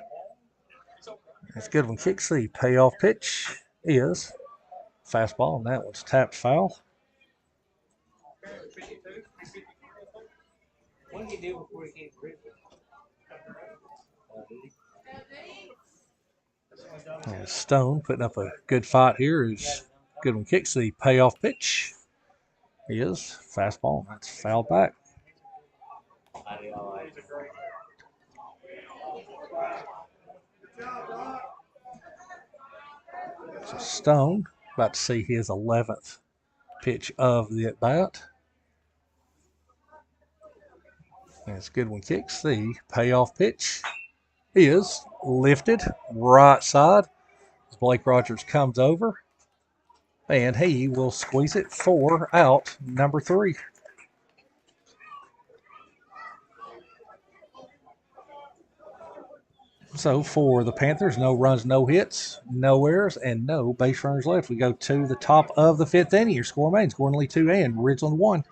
As Goodwin kicks the payoff pitch is fastball, and that one's tapped foul. What did he do before he came to Ridgeland? Stone putting up a good fight here as Goodwin kicks the payoff pitch. Is fastball, and that's fouled back. So Stone about to see his 11th pitch of the at-bat. As Goodwin kicks the payoff pitch is lifted right side as Blake Rogers comes over, and he will squeeze it for out number 3. So for the Panthers, no runs, no hits, no errors, and no base runners left. We go to the top of the 5th inning. Your score remains Gordon Lee 2 and Ridgeland 1.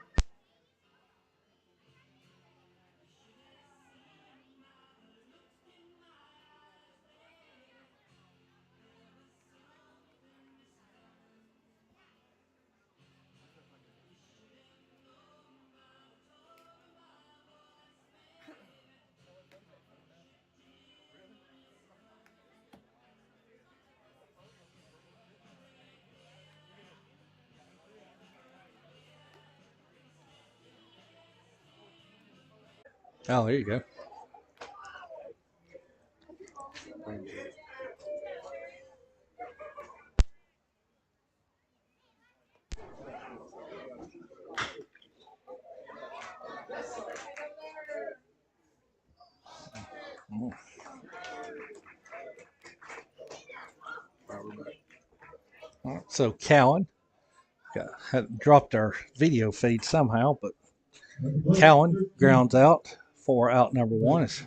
Oh, there you go. All right, so Cowan had dropped our video feed somehow, but Cowan grounds out for out number 1. It's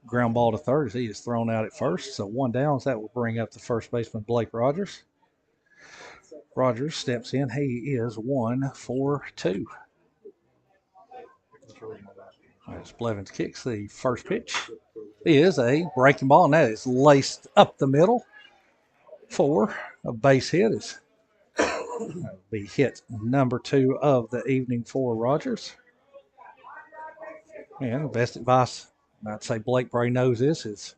ground ball to third as he is thrown out at first. So 1 down. So that will bring up the first baseman Blake Rogers. Rogers steps in. He is 1 for 2. As Blevins kicks the first pitch is a breaking ball, and that is laced up the middle for a base hit. That'll be hit number 2 of the evening for Rogers. And the best advice, I'd say Blake Bray knows this, is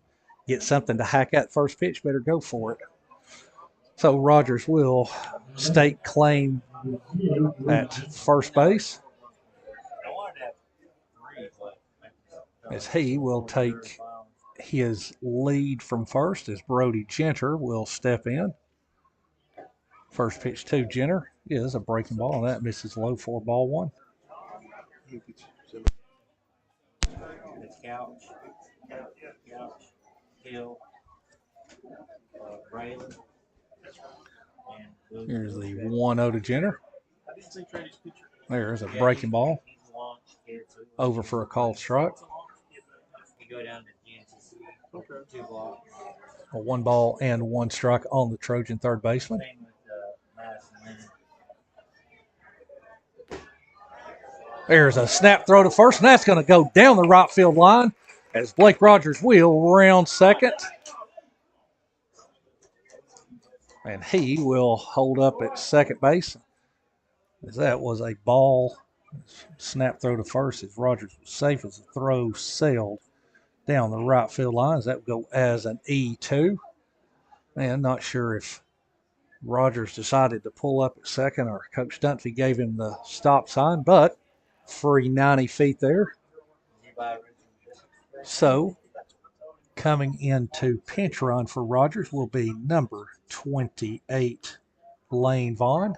get something to hack at first pitch, better go for it. So Rogers will stake claim at first base, as he will take his lead from first as Brody Genter will step in. First pitch to Jenner is a breaking ball, and that misses low for ball 1. Couch, Hill, Braylon. Here's the 1-0 to Jenner. There's a breaking ball. Over for a called strike. You go down to GNCC, 2 blocks. A 1 ball and 1 strike on the Trojan third baseman. There's a snap throw to first, and that's going to go down the right field line as Blake Rogers will round second. And he will hold up at second base, as that was a ball Snap throw to first as Rogers was safe as the throw sailed down the right field lines. That would go as an E2. And not sure if Rogers decided to pull up at second or Coach Dunfee gave him the stop sign, but free 90 feet there. So coming into pinch run for Rogers will be number 28, Lane Vaughn.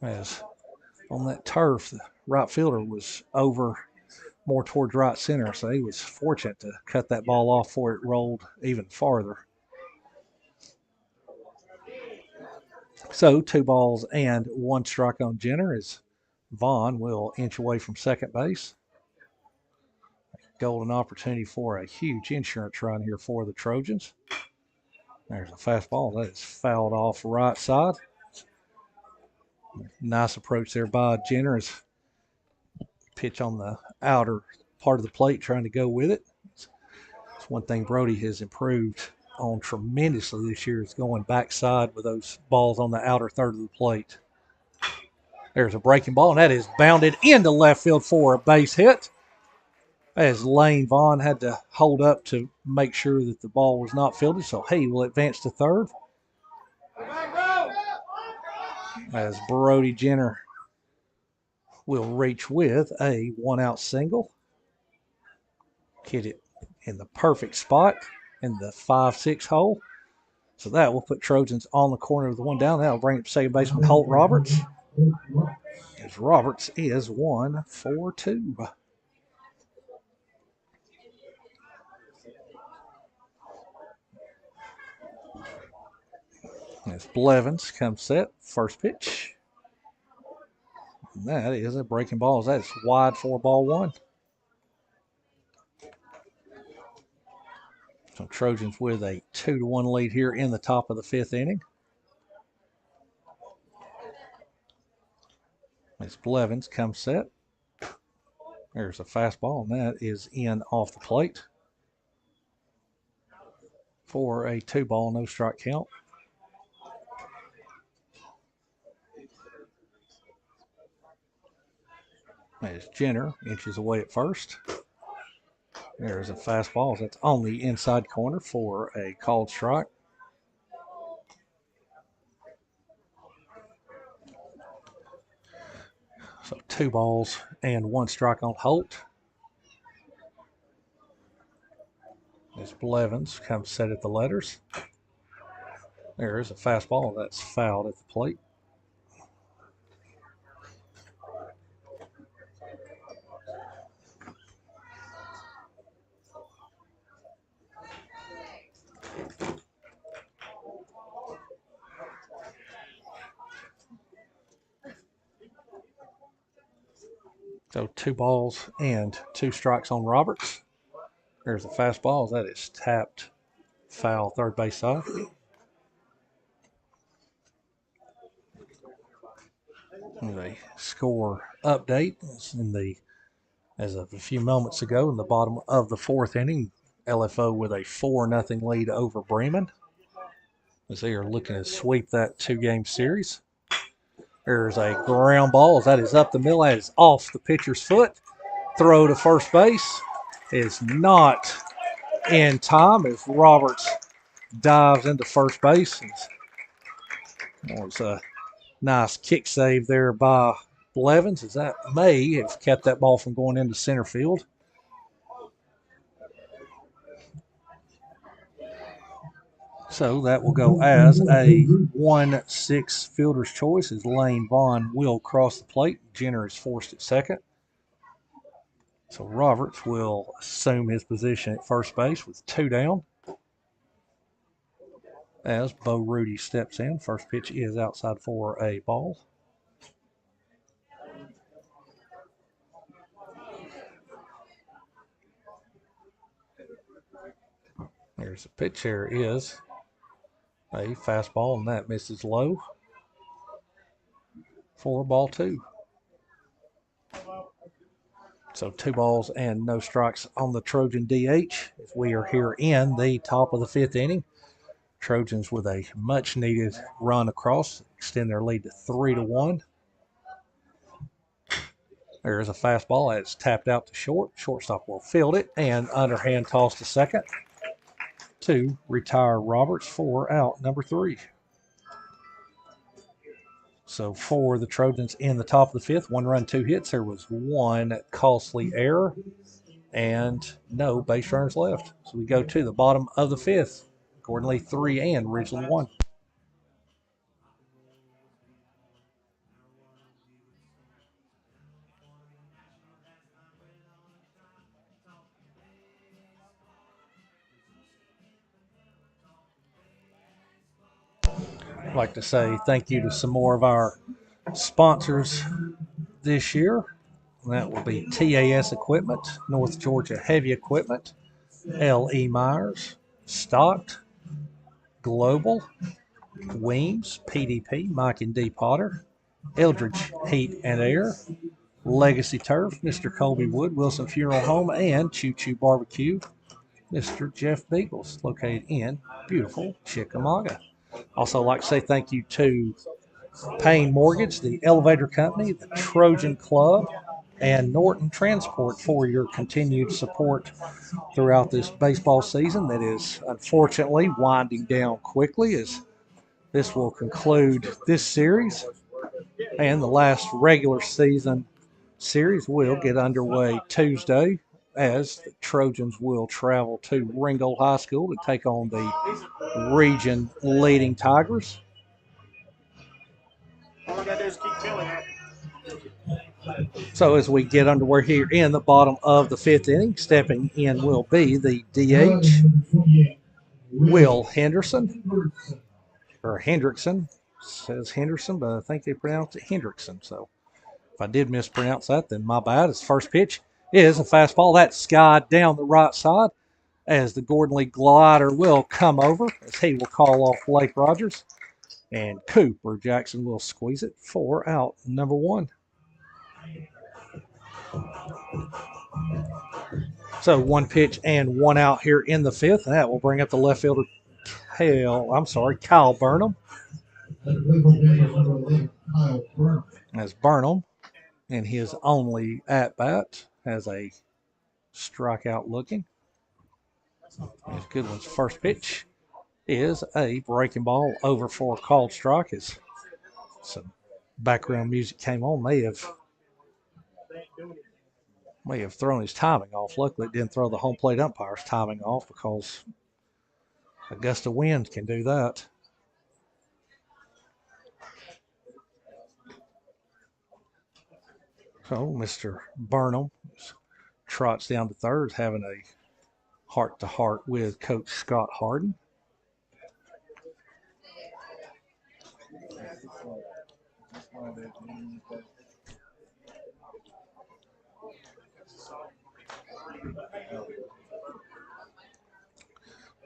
As on that turf, the right fielder was over more towards right center, so he was fortunate to cut that ball off before it rolled even farther. So 2 balls and 1 strike on Jenner as Vaughn will inch away from second base. Golden opportunity for a huge insurance run here for the Trojans. There's a fastball that is fouled off right side. Nice approach there by Jenner as pitch on the outer part of the plate trying to go with it. It's one thing Brody has improved on tremendously this year is going backside with those balls on the outer third of the plate. There's a breaking ball, and that is bounded into left field for a base hit as Lane Vaughn had to hold up to make sure that the ball was not fielded. So he will advance to third as Brody Jenner will reach with a 1-out single. Hit it in the perfect spot in the 5-6 hole. So that will put Trojans on the corner with the 1 down. That will bring it to second baseman Holt Roberts. As Roberts is 1 for 2. As Blevins comes set, first pitch. And that is a breaking ball. That is wide for ball 1. So Trojans with a 2-1 lead here in the top of the 5th inning. As Blevins comes set. There's a fastball, and that is in off the plate for a 2-ball, no strike count. As Jenner inches away at first. There's a fastball that's on the inside corner for a called strike. So 2 balls and 1 strike on Holt. As Blevins comes set at the letters. There is a fastball that's fouled at the plate. So 2 balls and 2 strikes on Roberts. There's a fastball that is tapped foul third base side. And a score update as of a few moments ago in the bottom of the 4th inning. LFO with a 4-0 lead over Bremen as they are looking to sweep that 2-game series. There's a ground ball. That is up the middle. That is off the pitcher's foot. Throw to first base is not in time as Roberts dives into first base. It was a nice kick save there by Blevins as that may have kept that ball from going into center field. So that will go as a 1-6 fielder's choice as Lane Vaughn will cross the plate. Jenner is forced at second. So Roberts will assume his position at first base with 2 down. As Bo Rudy steps in, first pitch is outside for a ball. There's the pitch. There is a fastball, and that misses low for ball 2. So 2 balls and no strikes on the Trojan DH as we are here in the top of the 5th inning. Trojans with a much needed run across, extend their lead to 3-1. There's a fastball that's tapped out to short. Shortstop will field it and underhand toss to second to retire Roberts for out number 3. So for the Trojans in the top of the 5th, 1 run, 2 hits. There was 1 costly error and no base runners left. So we go to the bottom of the 5th. Gordon Lee 3 and Ridgeland 1. I'd like to say thank you to some more of our sponsors this year. That will be TAS Equipment, North Georgia Heavy Equipment, L.E. Myers, Stocked, Global, Weems, PDP, Mike and D. Potter, Eldridge Heat and Air, Legacy Turf, Mr. Colby Wood, Wilson Funeral Home, and Choo Choo Barbecue, Mr. Jeff Beagles, located in beautiful Chickamauga. Also like to say thank you to Payne Mortgage, the Elevator Company, the Trojan Club, and Norton Transport for your continued support throughout this baseball season that is unfortunately winding down quickly, as this will conclude this series, and the last regular season series will get underway Tuesday as the Trojans will travel to Ringgold High School to take on the region leading Tigers. All I gotta do is keep killing it. So as we get underway here in the bottom of the 5th inning, stepping in will be the DH, Will Henderson, or Hendrickson. Says Henderson, but I think they pronounce it Hendrickson. So if I did mispronounce that, then my bad. His first pitch is a fastball. That's skied down the right side as the Gordon Lee glider will come over as he will call off Blake Rogers. And Cooper Jackson will squeeze it for out number 1. So 1 pitch and 1 out here in the 5th, and that will bring up the left fielder, Kyle Burnham. As Burnham, in his only at-bat, has a strikeout looking. As Goodwin's first pitch is a breaking ball over for a called strike. As some background music came on, may have thrown his timing off. Luckily, it didn't throw the home plate umpire's timing off, because a gust of wind can do that. So Mr. Burnham trots down to third, having a heart-to-heart with Coach Scott Harden.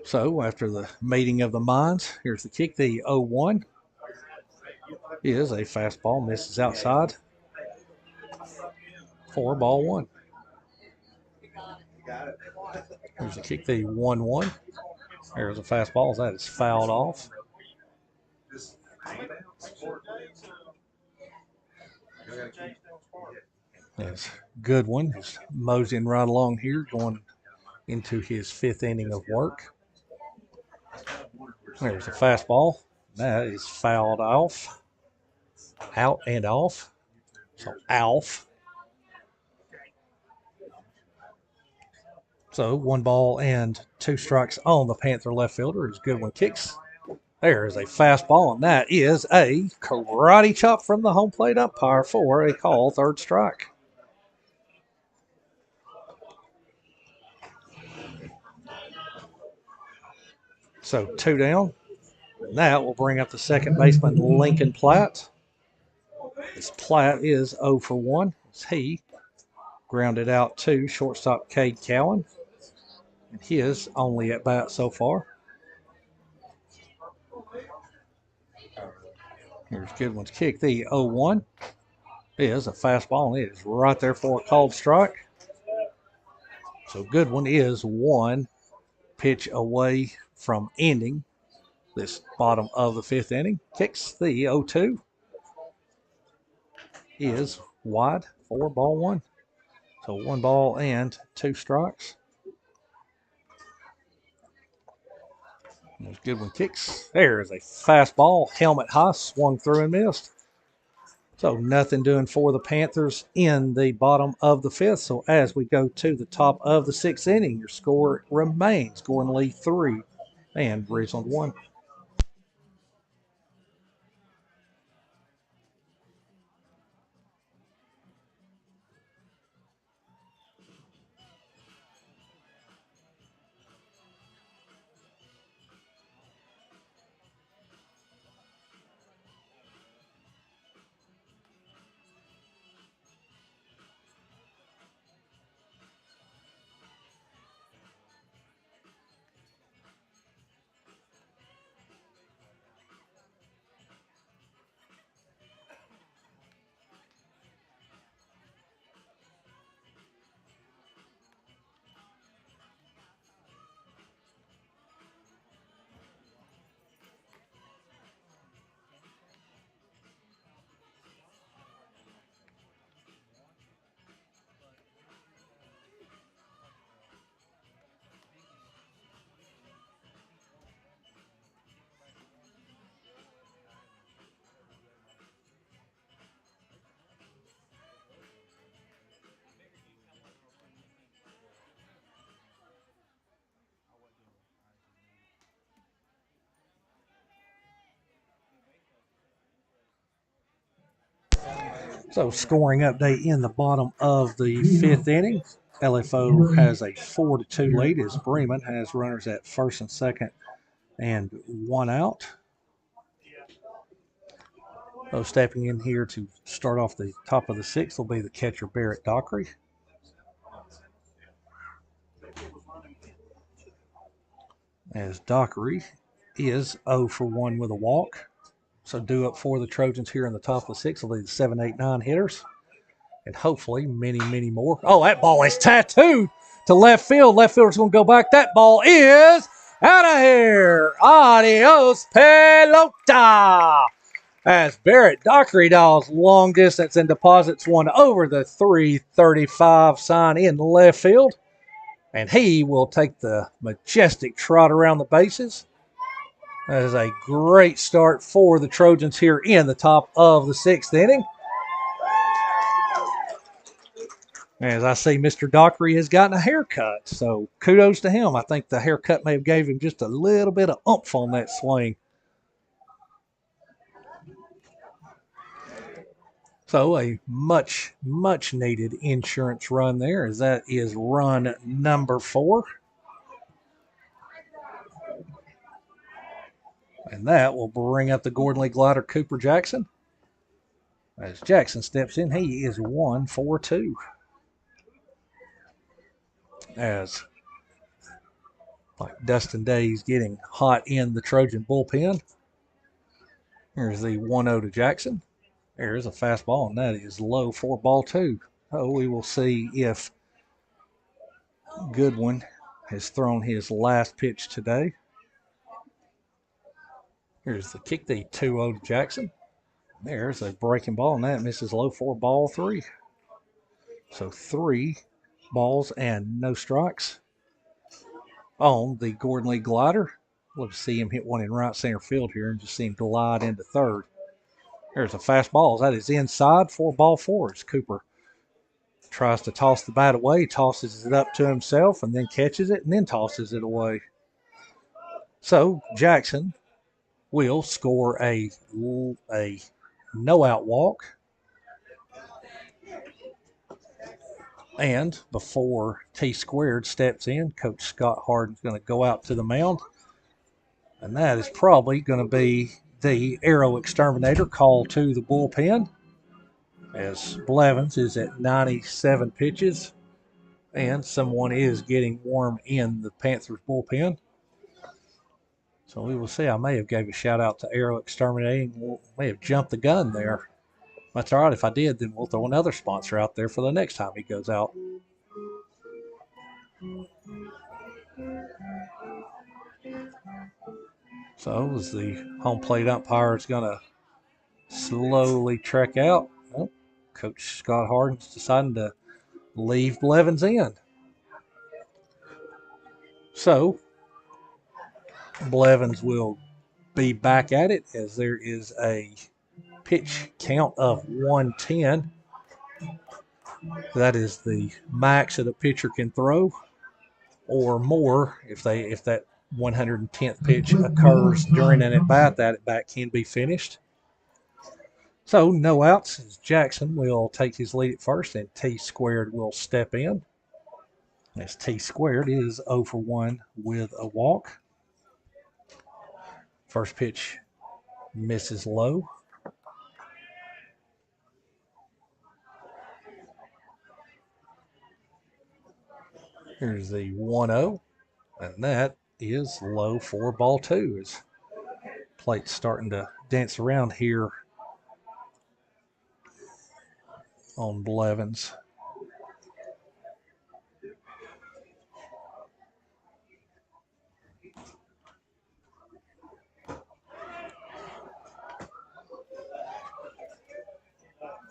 So after the meeting of the minds, here's the kick. The 0-1 is a fastball, misses outside for ball 1. Here's the kick. The 1-1. There's a fastball. That is fouled off. Yes, Goodwin is moseying right along here, going into his 5th inning of work. There's a fastball. That is fouled off. Out and off. So, Alf. So, 1 ball and 2 strikes on the Panther left fielder as Goodwin kicks. There is a fastball, and that is a karate chop from the home plate umpire for a call, 3rd strike. So 2 down. And that will bring up the second baseman, Lincoln Platt. This Platt is 0 for 1 as he grounded out to shortstop Cade Cowan. And his only at bat so far. Here's Goodwin's kick. The 0-1 is a fastball, and it is right there for a called strike. So Goodwin is 1 pitch away from ending this bottom of the 5th inning. Kicks the 0-2. Is wide for ball 1. So 1 ball and 2 strikes. There's Goodwin kicks. There's a fastball, helmet high, swung through and missed. So nothing doing for the Panthers in the bottom of the 5th. So as we go to the top of the 6th inning, your score remains Gordon Lee 3 and Ridgeland 1. So scoring update in the bottom of the 5th inning. LFO has a 4-2 lead as Bremen has runners at first and second and 1 out. So stepping in here to start off the top of the 6th will be the catcher Barrett Dockery. As Dockery is 0 for 1 with a walk. So due up for the Trojans here in the top of the 6th will be the 7, 8, 9 hitters. And hopefully many, many more. Oh, that ball is tattooed to left field. Left fielder's going to go back. That ball is out of here. Adios, pelota. As Barrett Dockery dials long distance and deposits one over the 335 sign in left field. And he will take the majestic trot around the bases. That is a great start for the Trojans here in the top of the 6th inning. As I see, Mr. Dockery has gotten a haircut, so kudos to him. I think the haircut may have gave him just a little bit of oomph on that swing. So a much, much needed insurance run there, as that is run number 4. And that will bring up the Gordon Lee glider, Cooper Jackson. As Jackson steps in, he is 1 for 2. As like Dustin Day's getting hot in the Trojan bullpen. Here's the 1-0 to Jackson. There's a fastball, and that is low for ball 2. Oh, we will see if Goodwin has thrown his last pitch today. Here's the kick, the 2-0 to Jackson. There's a breaking ball, and that misses low for ball 3. So 3 balls and no strikes on the Gordon Lee glider. We'll see him hit one in right center field here and just see him glide into third. There's a fastball. That is inside for ball 4 as Cooper tries to toss the bat away, tosses it up to himself, and then catches it and then tosses it away. So Jackson will score a no-out walk. And before T-squared steps in, Coach Scott Harden's going to go out to the mound. And that is probably going to be the Aero Exterminator call to the bullpen, as Blevins is at 97 pitches. And someone is getting warm in the Panthers bullpen. So we will see. I may have gave a shout out to Aero Exterminating. May have jumped the gun there. That's all right. If I did, then we'll throw another sponsor out there for the next time he goes out. So as the home plate umpire is going to slowly trek out, well, Coach Scott Harden's deciding to leave Blevins in. So Blevins will be back at it as there is a pitch count of 110. That is the max that a pitcher can throw, or more if that 110th pitch occurs during an at bat. That at bat can be finished. So no outs as Jackson will take his lead at first, and T Squared will step in. As T Squared is 0 for 1 with a walk. First pitch misses low. Here's the 1-0, and that is low for ball 2 as plate's starting to dance around here on Blevins.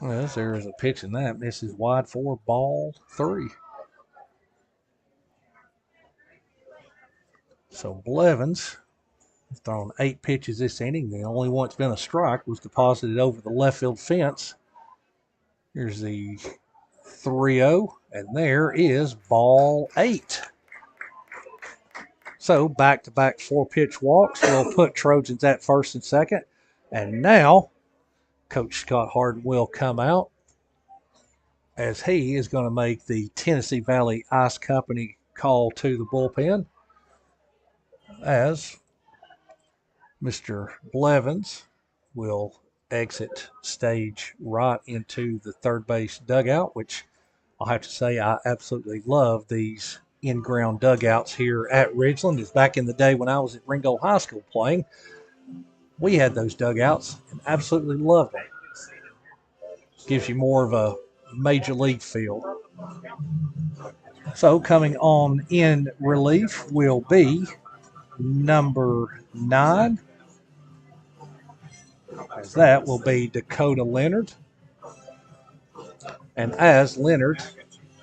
Well, there is a pitch in that. Misses wide for ball 3. So Blevins has thrown 8 pitches this inning. The only one that's been a strike was deposited over the left field fence. Here's the 3-0, and there is ball 8. So back-to-back 4-pitch walks will put Trojans at first and second. And now Coach Scott Harden will come out as he is going to make the Tennessee Valley Ice Company call to the bullpen as Mr. Blevins will exit stage right into the third base dugout, which I'll have to say I absolutely love these in-ground dugouts here at Ridgeland. It's back in the day when I was at Ringgold High School playing. We had those dugouts and absolutely loved them. Gives you more of a major league feel. So coming on in relief will be number 9. As that will be Dakota Leonard. And as Leonard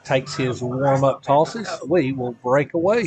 takes his warm-up tosses, we will break away.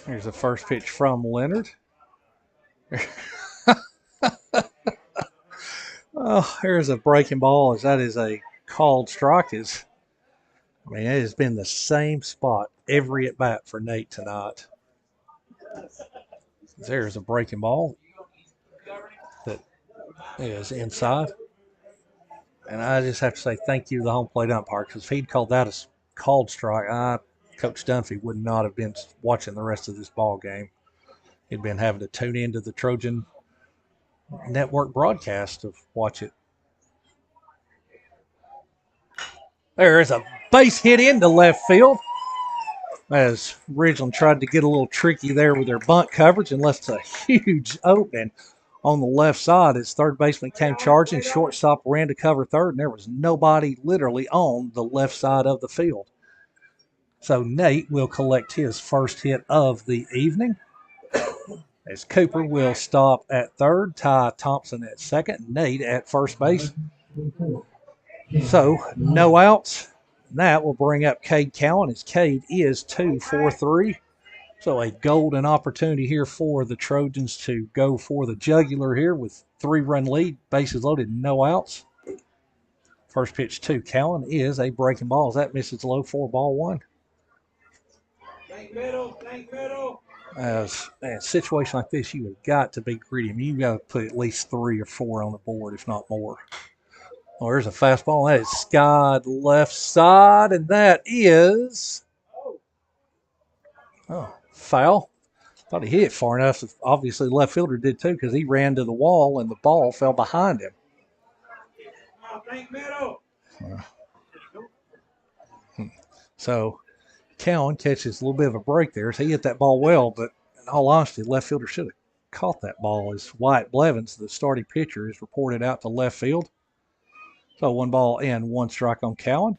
Here's the first pitch from Leonard. Oh, here's a breaking ball as that is a called strike. It has been the same spot every at bat for Nate tonight. There's a breaking ball that is inside. And I just have to say thank you to the home plate umpire, because if he'd called that a called strike, Coach Dunfee would not have been watching the rest of this ball game. He'd been having to tune into the Trojan Network broadcast to watch it. There is a base hit into left field. as Ridgeland tried to get a little tricky there with their bunt coverage and left a huge opening on the left side as third baseman came charging. Shortstop ran to cover third, and there was nobody literally on the left side of the field. So Nate will collect his first hit of the evening, as Cooper will stop at third, Ty Thompson at second, Nate at first base. So no outs. That will bring up Cade Cowan, as Cade is 2 for 3. So a golden opportunity here for the Trojans to go for the jugular here with 3-run lead, bases loaded, no outs. First pitch to Cowan is a breaking ball as that misses low for ball 1. As in a situation like this, you have got to be greedy. I mean, you've got to put at least 3 or 4 on the board, if not more. Oh, there's a fastball. That is skied left side, and that is foul. Thought he hit it far enough. Obviously, the left fielder did too, because he ran to the wall and the ball fell behind him. So Cowan catches a little bit of a break there. So he hit that ball well, but in all honesty, the left fielder should have caught that ball. As Wyatt Blevins, the starting pitcher, is reported out to left field. So 1 ball and 1 strike on Cowan.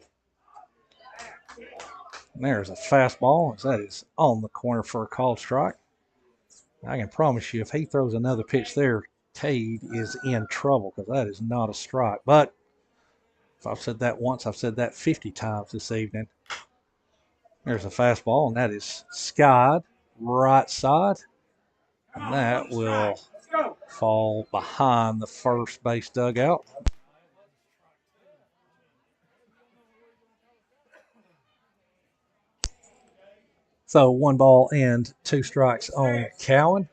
And there's a fastball, as that is on the corner for a called strike. I can promise you, if he throws another pitch there, Cade is in trouble, because that is not a strike. But if I've said that once, I've said that 50 times this evening. There's a fastball, and that is skied right side. And that will fall behind the first base dugout. So 1 ball and 2 strikes on Cowan.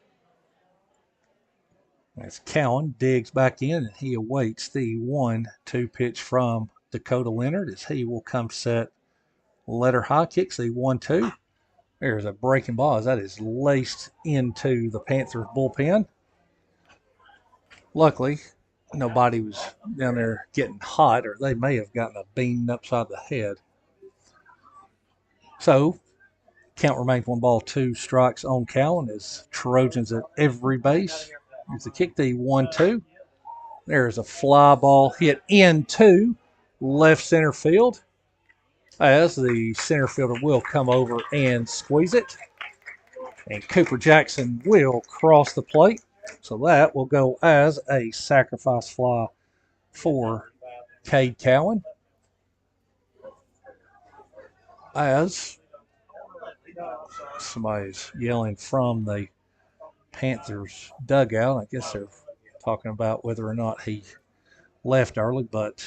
As Cowan digs back in, and he awaits the 1-2 pitch from Dakota Leonard, as he will come set letter high, kicks the 1-2. There's a breaking ball as that is laced into the Panthers bullpen. Luckily, nobody was down there getting hot, or they may have gotten a bean upside the head. So count remains 1 ball, 2 strikes on Cowan, as Trojans at every base. It's a kick, the 1-2. There's a fly ball hit into left center field, as the center fielder will come over and squeeze it. And Cooper Jackson will cross the plate. So that will go as a sacrifice fly for Cade Cowan. As somebody's yelling from the Panthers dugout. I guess they're talking about whether or not he left early, but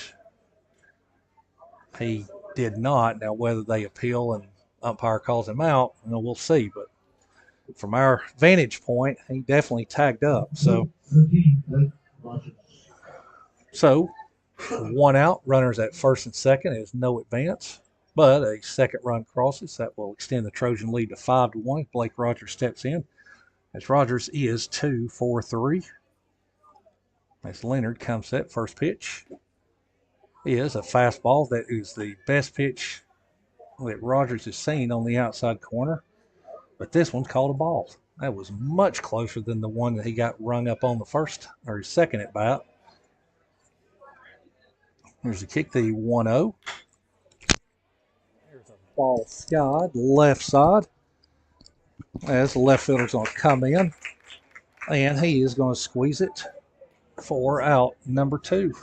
he did not. Now, whether they appeal and umpire calls him out, we'll see. But from our vantage point, he definitely tagged up. So 1 out, runners at first and second is no advance, but a second run crosses. That will extend the Trojan lead to 5-1. Blake Rogers steps in, as Rogers is 2 for 3. As Leonard comes set, first pitch is a fastball. That is the best pitch that Rogers has seen on the outside corner, but this one's called a ball. That was much closer than the one that he got rung up on the first or his second at bat. There's a kick, the 1-0. There's a ball skied left side, as the left fielder's going to come in, and he is going to squeeze it for out number 2.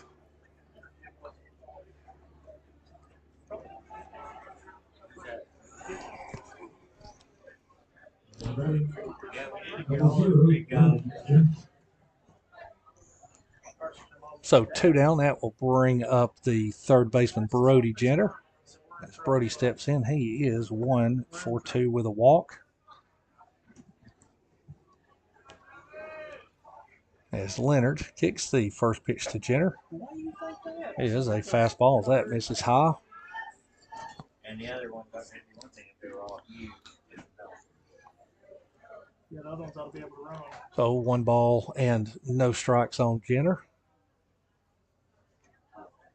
So 2 down. That will bring up the third baseman, Brody Jenner. As Brody steps in, he is 1 for 2 with a walk. As Leonard kicks the first pitch to Jenner. It is a fastball. That misses high. And the other one doesn't have one thing if they were all huge. Yeah, the other ones ought to be able to run. So 1 ball and no strikes on Jenner.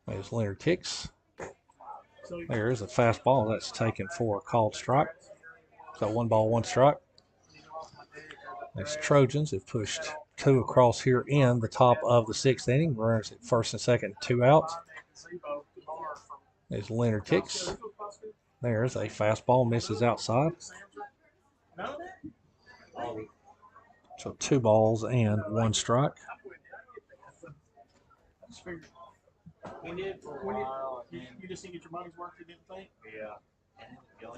As Leonard kicks. There is a fastball that's taken for a called strike. So 1 ball, 1 strike. These Trojans have pushed 2 across here in the top of the 6th inning. Runners at first and second, 2 out. As Leonard kicks. There's a fastball, misses outside. So 2 balls and 1 strike. We did for a while. You just didn't get your money's worth, you didn't think? Yeah.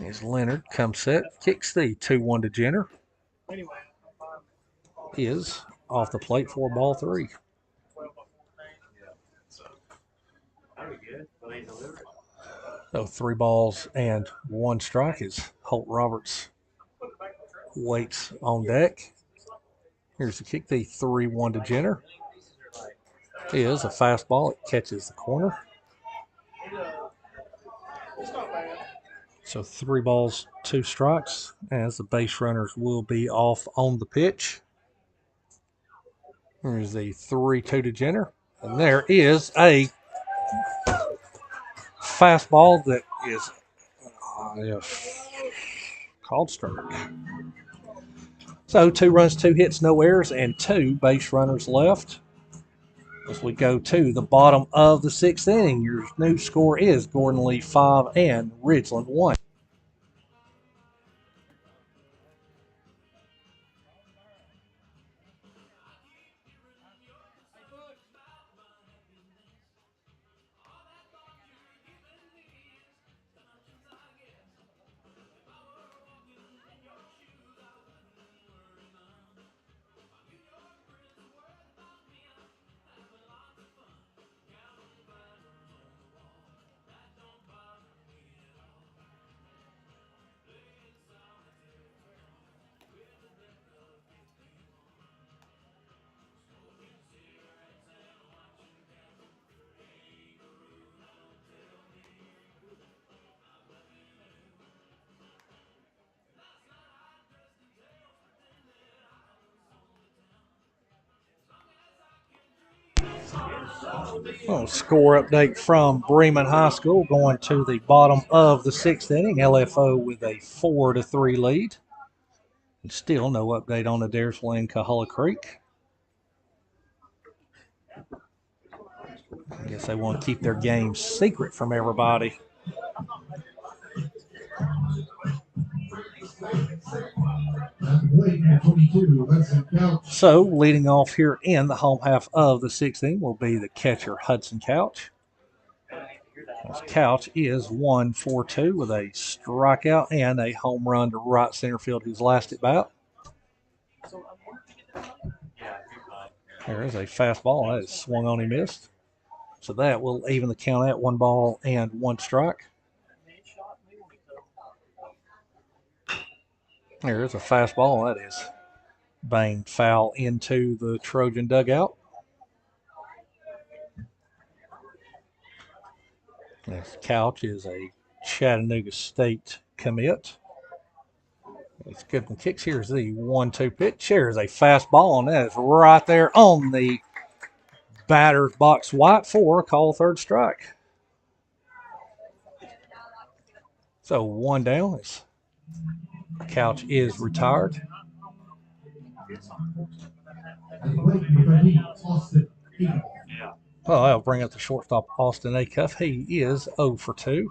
As Leonard comes set, kicks the 2-1 to Jenner. Anyway. Is off the plate for ball 3. That'd be good. Well, they delivered it. So 3 balls and 1 strike as Holt Roberts waits on deck. Here's the kick, the 3-1 to Jenner. Is a fastball. It catches the corner. So 3 balls, 2 strikes, as the base runners will be off on the pitch. Here's the 3-2 to Jenner. And there is a fastball that is called strike. So 2 runs, 2 hits, no errors, and 2 base runners left. As we go to the bottom of the 6th inning, your new score is Gordon Lee 5 and Ridgeland 1. Score update from Bremen High School going to the bottom of the 6th inning. LFO with a 4-3 lead. And still no update on Adairsville and Cahulla Creek. I guess they want to keep their game secret from everybody. So leading off here in the home half of the 6th inning will be the catcher Hudson Couch. This Couch is 1 for 2 with a strikeout and a home run to right center field his last at bat. There is a fastball that is swung on and missed. So that will even the count at 1 ball and 1 strike. There is a fastball that is banged foul into the Trojan dugout. This Couch is a Chattanooga State commit. It's good one kicks. Here's the 1-2 pitch. Here's a fastball, and that is right there on the batter's box white for a call 3rd strike. So 1 down. Couch is retired. Well, I'll bring up the shortstop, Austin Acuff. He is 0 for 2.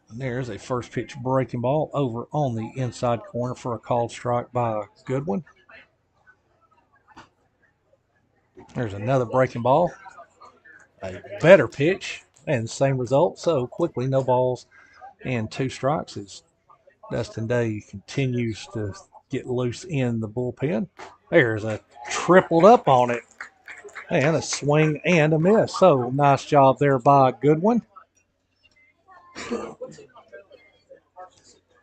And there's a first pitch breaking ball over on the inside corner for a called strike by Goodwin. There's another breaking ball. A better pitch and the same result. So quickly, no balls and 2 strikes as Dustin Day continues to get loose in the bullpen. There's a tripled up on it. And a swing and a miss. So nice job there by Goodwin.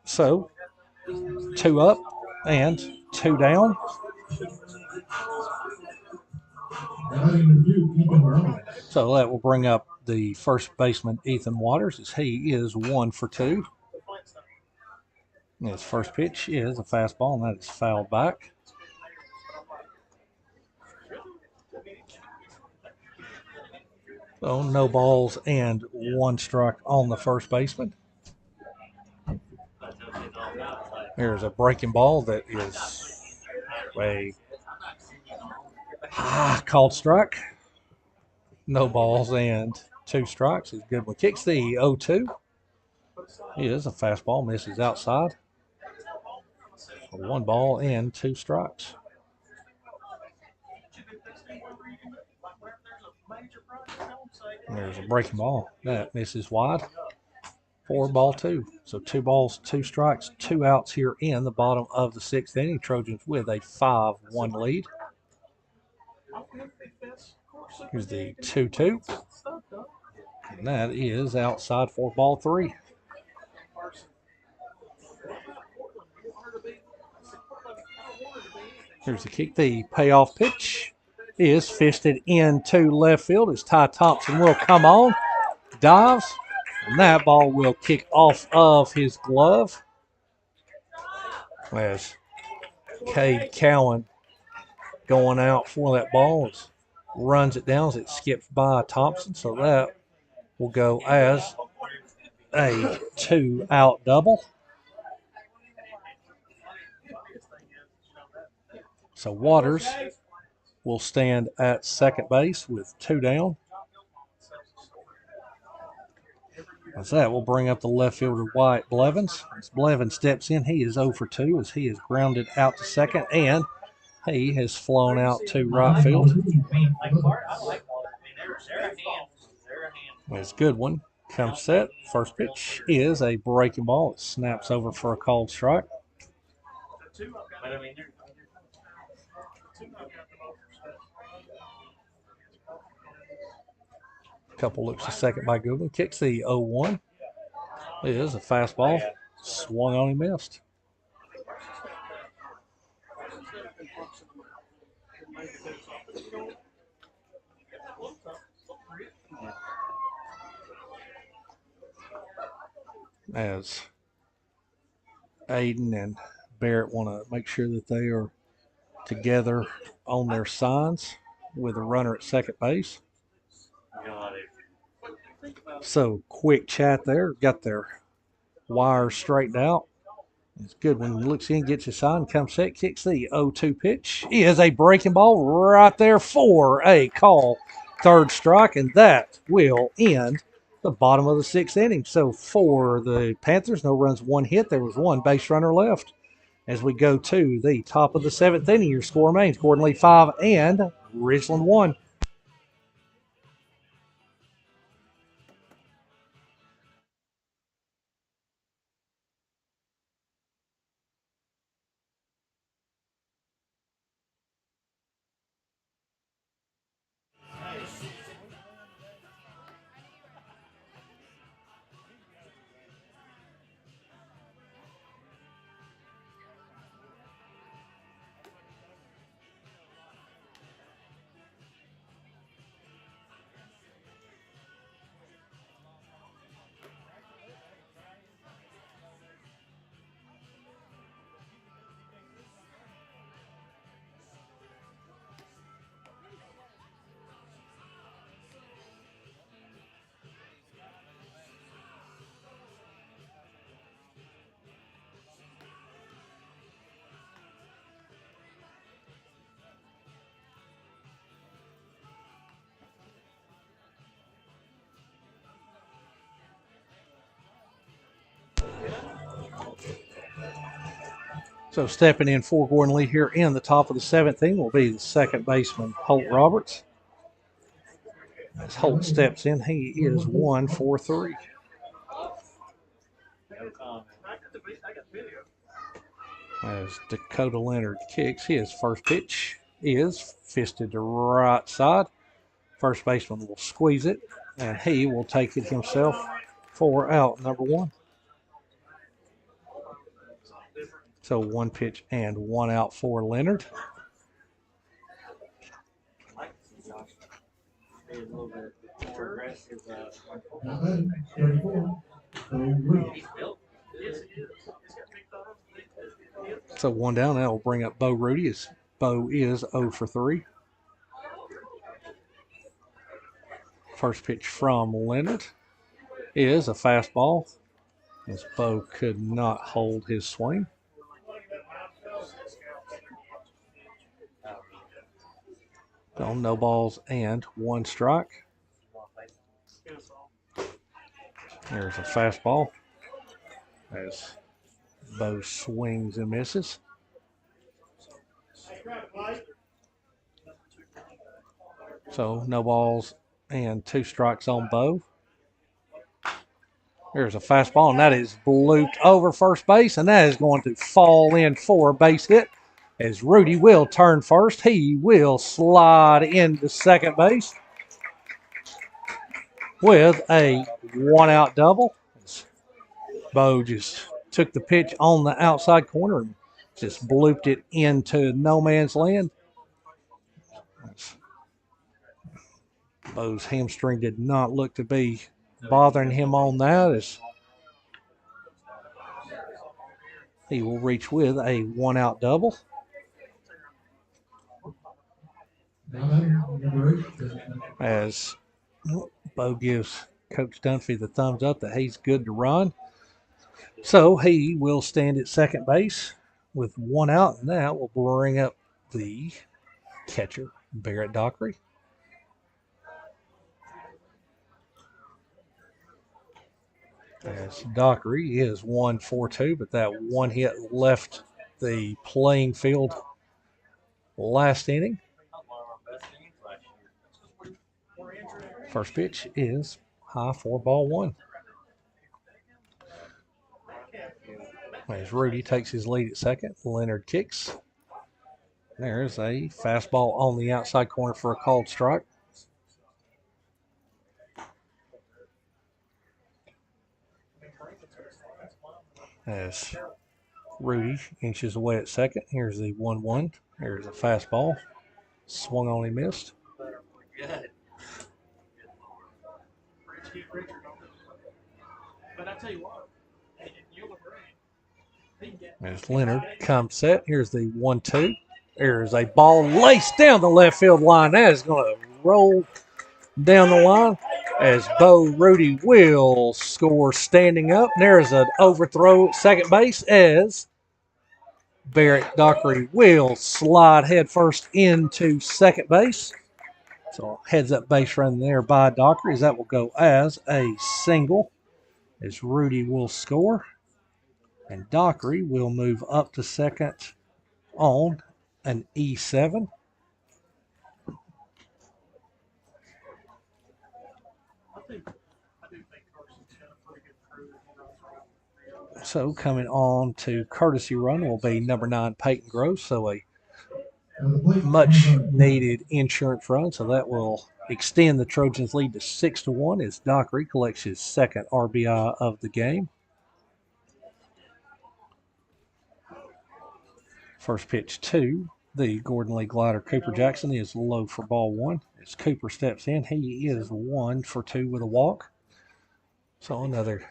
So 2 up and 2 down. So that will bring up the first baseman, Ethan Waters, as he is 1 for 2. And his first pitch is a fastball, and that is fouled back. So no balls and 1 strike on the first baseman. There's a breaking ball that is a called strike. No balls and 2 strikes. He's good one. Kicks the 0-2. He is a fastball, misses outside. 1 ball and 2 strikes. There's a breaking ball. That misses wide. 4-2. So 2 balls, 2 strikes, 2 outs here in the bottom of the 6th inning. Trojans with a 5-1 lead. Here's the 2-2. And that is outside for ball 3. Here's the kick. The payoff pitch is fisted into left field as Ty Thompson will come on, dives, and that ball will kick off of his glove as Cade Cowan going out for that ball runs it down as it skips by Thompson. So that will go as a 2-out double. So Waters will stand at second base with 2 down. As that will bring up the left fielder Wyatt Blevins. As Blevins steps in, he is 0 for 2 as he is grounded out to second, and he has flown out to right field. As Goodwin comes set. First pitch is a breaking ball. It snaps over for a called strike. Couple looks to second by Goodwin. Kicks the 0-1. It is a fastball. Swung on and missed. As Aiden and Barrett want to make sure that they are together on their signs with a runner at second base. So quick chat there. Got their wires straightened out. It's good when he looks in, gets his sign, comes set, kicks the 0-2 pitch. He is a breaking ball right there for a call. 3rd strike, and that will end the bottom of the 6th inning. So for the Panthers, no runs, 1 hit. There was 1 base runner left. As we go to the top of the 7th inning, your score remains Gordon Lee 5 and Ridgeland 1. So stepping in for Gordon Lee here in the top of the 7th inning will be the second baseman, Holt Roberts. As Holt steps in, he is 1 for 3. As Dakota Leonard kicks, his first pitch is fisted to right side. First baseman will squeeze it, and he will take it himself for out number 1. So 1 pitch and 1 out for Leonard. So 1 down. That will bring up Bo Rudy as Bo is 0 for 3. First pitch from Leonard is a fastball as Bo could not hold his swing. So no balls and 1 strike. There's a fastball as Bo swings and misses. So no balls and 2 strikes on Bo. There's a fastball, and that is blooped over first base, and that is going to fall in for a base hit as Rudy will turn first. He will slide into second base with a 1-out double. Bo just took the pitch on the outside corner and just blooped it into no man's land. Bo's hamstring did not look to be bothering him on that, as he will reach with a 1-out double. As Bo gives Coach Dunfee the thumbs up that he's good to run. So he will stand at second base with 1 out, and that will bring up the catcher, Barrett Dockery. As Dockery is 1-4-2, but that 1 hit left the playing field last inning. First pitch is high for ball 1. As Rudy takes his lead at second, Leonard kicks. There's a fastball on the outside corner for a called strike. As Rudy inches away at second, here's the 1-1. There's a fastball. Swung on, he missed. But I tell you what, you'll agree. As Leonard comes set, here's the 1-2. There's a ball laced down the left field line. That is going to roll down the line as Bo Rudy will score standing up. There's an overthrow at second base as Barrett Dockery will slide headfirst into second base. So heads up base run there by Dockery, as that will go as a single as Rudy will score. And Dockery will move up to second on an E7. So coming on to courtesy run will be number 9, Peyton Gross. So a much needed insurance run. So that will extend the Trojans' lead to 6-1 as Dockery collects his second RBI of the game. First pitch to the Gordon Lee glider, Cooper Jackson, is low for ball 1. As Cooper steps in, he is 1-for-2 with a walk. So another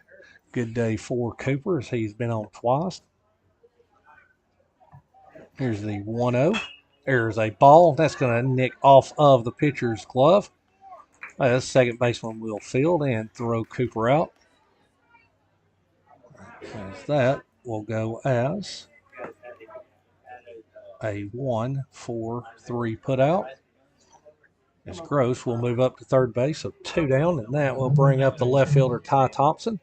good day for Cooper as he's been on twice. Here's the 1-0. There's a ball. That's going to nick off of the pitcher's glove. The second baseman will field and throw Cooper out. As that will go as a 1-4-3 put out. As Gross will move up to third base, so 2 down, and that will bring up the left fielder, Ty Thompson.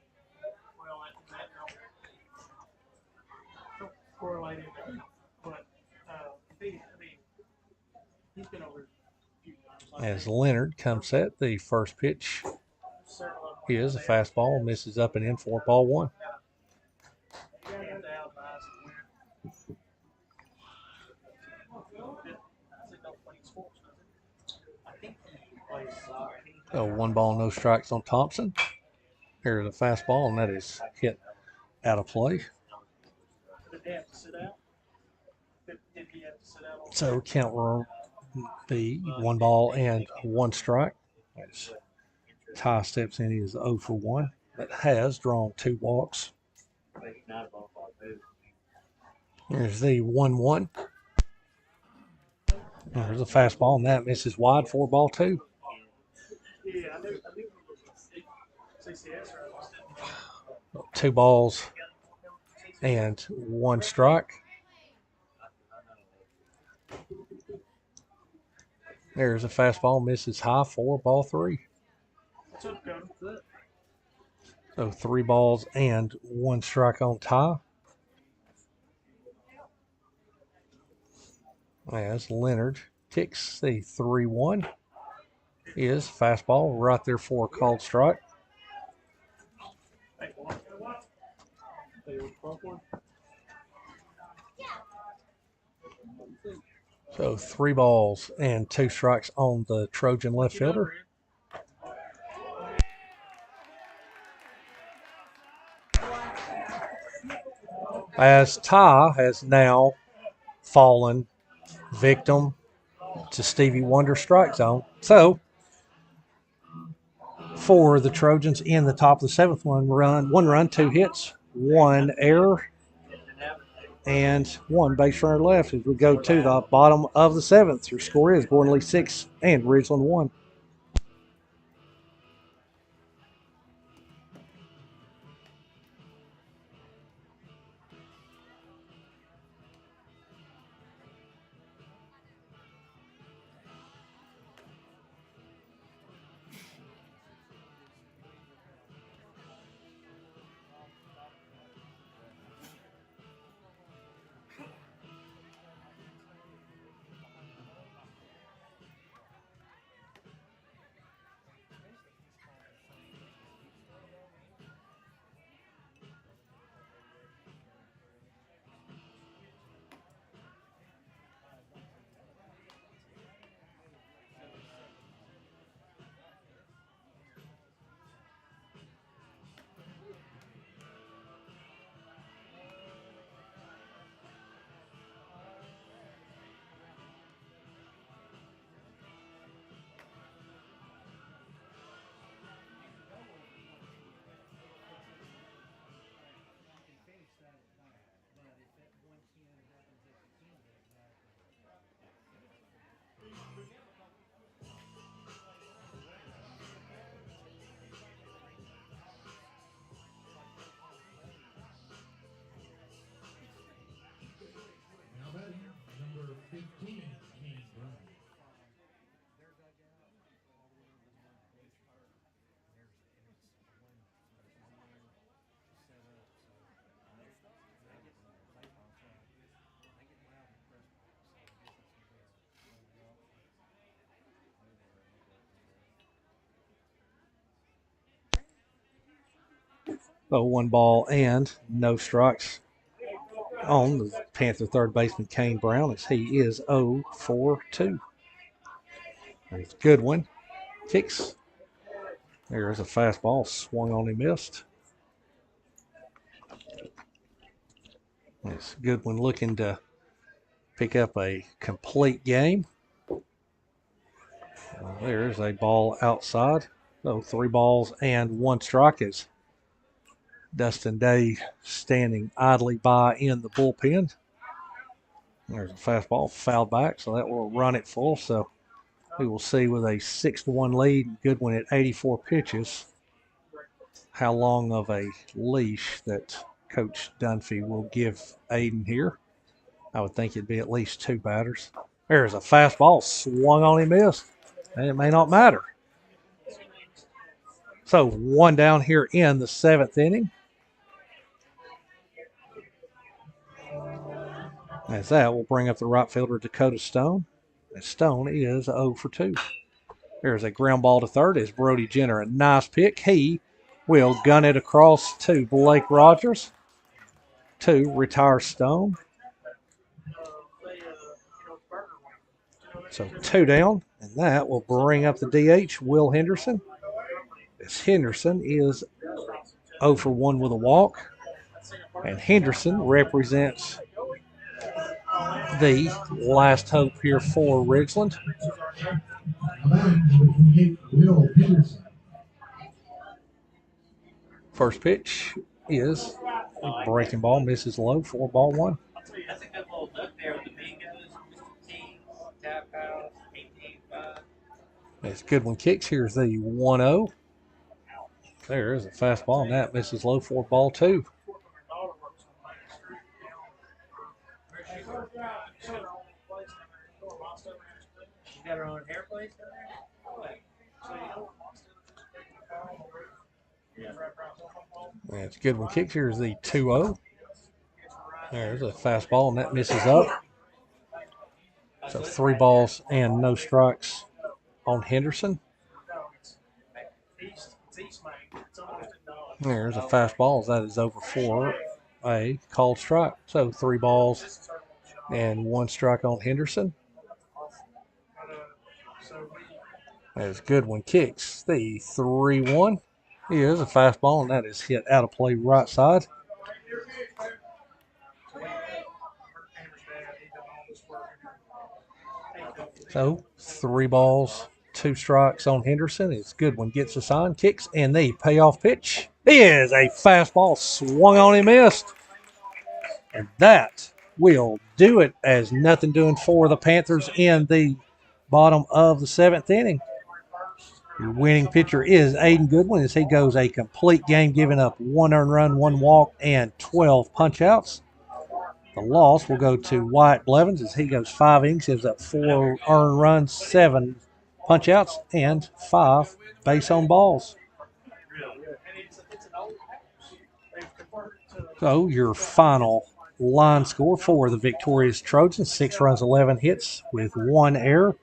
As Leonard comes set, the first pitch is a fastball, misses up and in for ball 1. So 1 ball, no strikes on Thompson. Here's a fastball, and that is hit out of play. So count will be 1 ball and 1 strike. As Ty steps in, he is 0-for-1, but has drawn 2 walks. Here's the 1-1. There's a fastball, and that misses wide for ball 2. 2 balls and 1 strike. There's a fastball, misses high, 4-3. What's up, Cody? So 3 balls and 1 strike on Ty. As Leonard kicks the 3-1. Is fastball right there for a called strike. So 3 balls and 2 strikes on the Trojan left fielder. As Ty has now fallen victim to Stevie Wonder's strike zone. So for the Trojans in the top of the 7th, 1 run, 2 hits, 1 error, and 1 base runner left as we go to the bottom of the 7th. Your score is Gordon Lee 6 and Ridgeland 1. Now batting, number 15, Kane Brown. So 1 ball and no strikes on the Panther third baseman Kane Brown as he is 0 for 2. There's Goodwin. Kicks. There's a fastball. Swung on and missed. It's Goodwin looking to pick up a complete game. There's a ball outside. So 3 balls and 1 strike is Dustin Day standing idly by in the bullpen. There's a fastball fouled back, so that will run it full. So we will see with a 6-1 lead, Goodwin at 84 pitches, how long of a leash that Coach Dunfee will give Aiden here. I would think it'd be at least 2 batters. There's a fastball swung on and missed, and it may not matter. So 1 down here in the 7th inning. As that will bring up the right fielder Dakota Stone. And Stone is 0 for 2. There's a ground ball to third as Brody Jenner. A nice pick. He will gun it across to Blake Rogers to retire Stone. So 2 down, and that will bring up the DH, Will Henderson. As Henderson is 0 for 1 with a walk. And Henderson represents the last hope here for Ridgeland. Will Henderson. First pitch is a breaking ball, misses low, 4-1. I think that little duck there with the mangoes, Mr. T, Tap House, 885. As Goodwin kicks, here's the 1-0. There is a fastball, and that misses low, 4-2. she got her own hair place down there? Yeah, it's a good one. Kicks. Here's the 2-0. There's a fastball, and that misses up. So 3 balls and no strikes on Henderson. There's a fastball. That is over for a called strike. So 3 balls and 1 strike on Henderson. That's a good one. Kicks. The 3-1. Here's a fastball, and that is hit out of play right side. So 3 balls, 2 strikes on Henderson. It's a good one. Gets the sign, kicks, and the payoff pitch is a fastball swung on and missed. And that will do it as nothing doing for the Panthers in the bottom of the 7th inning. Your winning pitcher is Aiden Goodwin as he goes a complete game, giving up 1 earned run, 1 walk, and 12 punch-outs. The loss will go to Wyatt Blevins as he goes 5 innings, gives up 4 earned runs, 7 punch-outs, and 5 base on balls. So your final line score for the victorious Trojans: 6 runs, 11 hits with 1 error.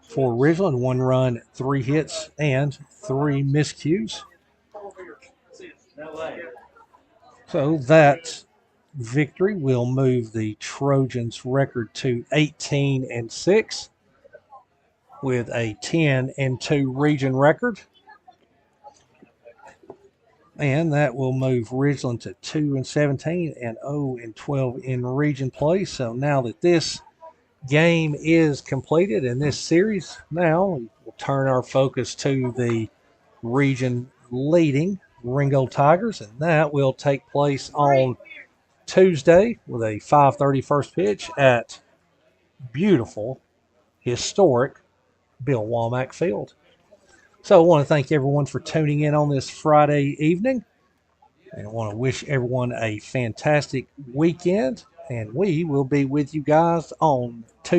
For Ridgeland, 1 run, 3 hits, and 3 miscues. So that victory will move the Trojans' record to 18-6 with a 10-2 region record. And that will move Ridgeland to 2-17 and 0-12 in region play. So now that this game is completed in this series, now we'll turn our focus to the region leading Ringo Tigers, and that will take place on Tuesday with a 5:30 first pitch at beautiful, historic Bill Womack Field. So I want to thank everyone for tuning in on this Friday evening, and I want to wish everyone a fantastic weekend, and we will be with you guys on Tuesday.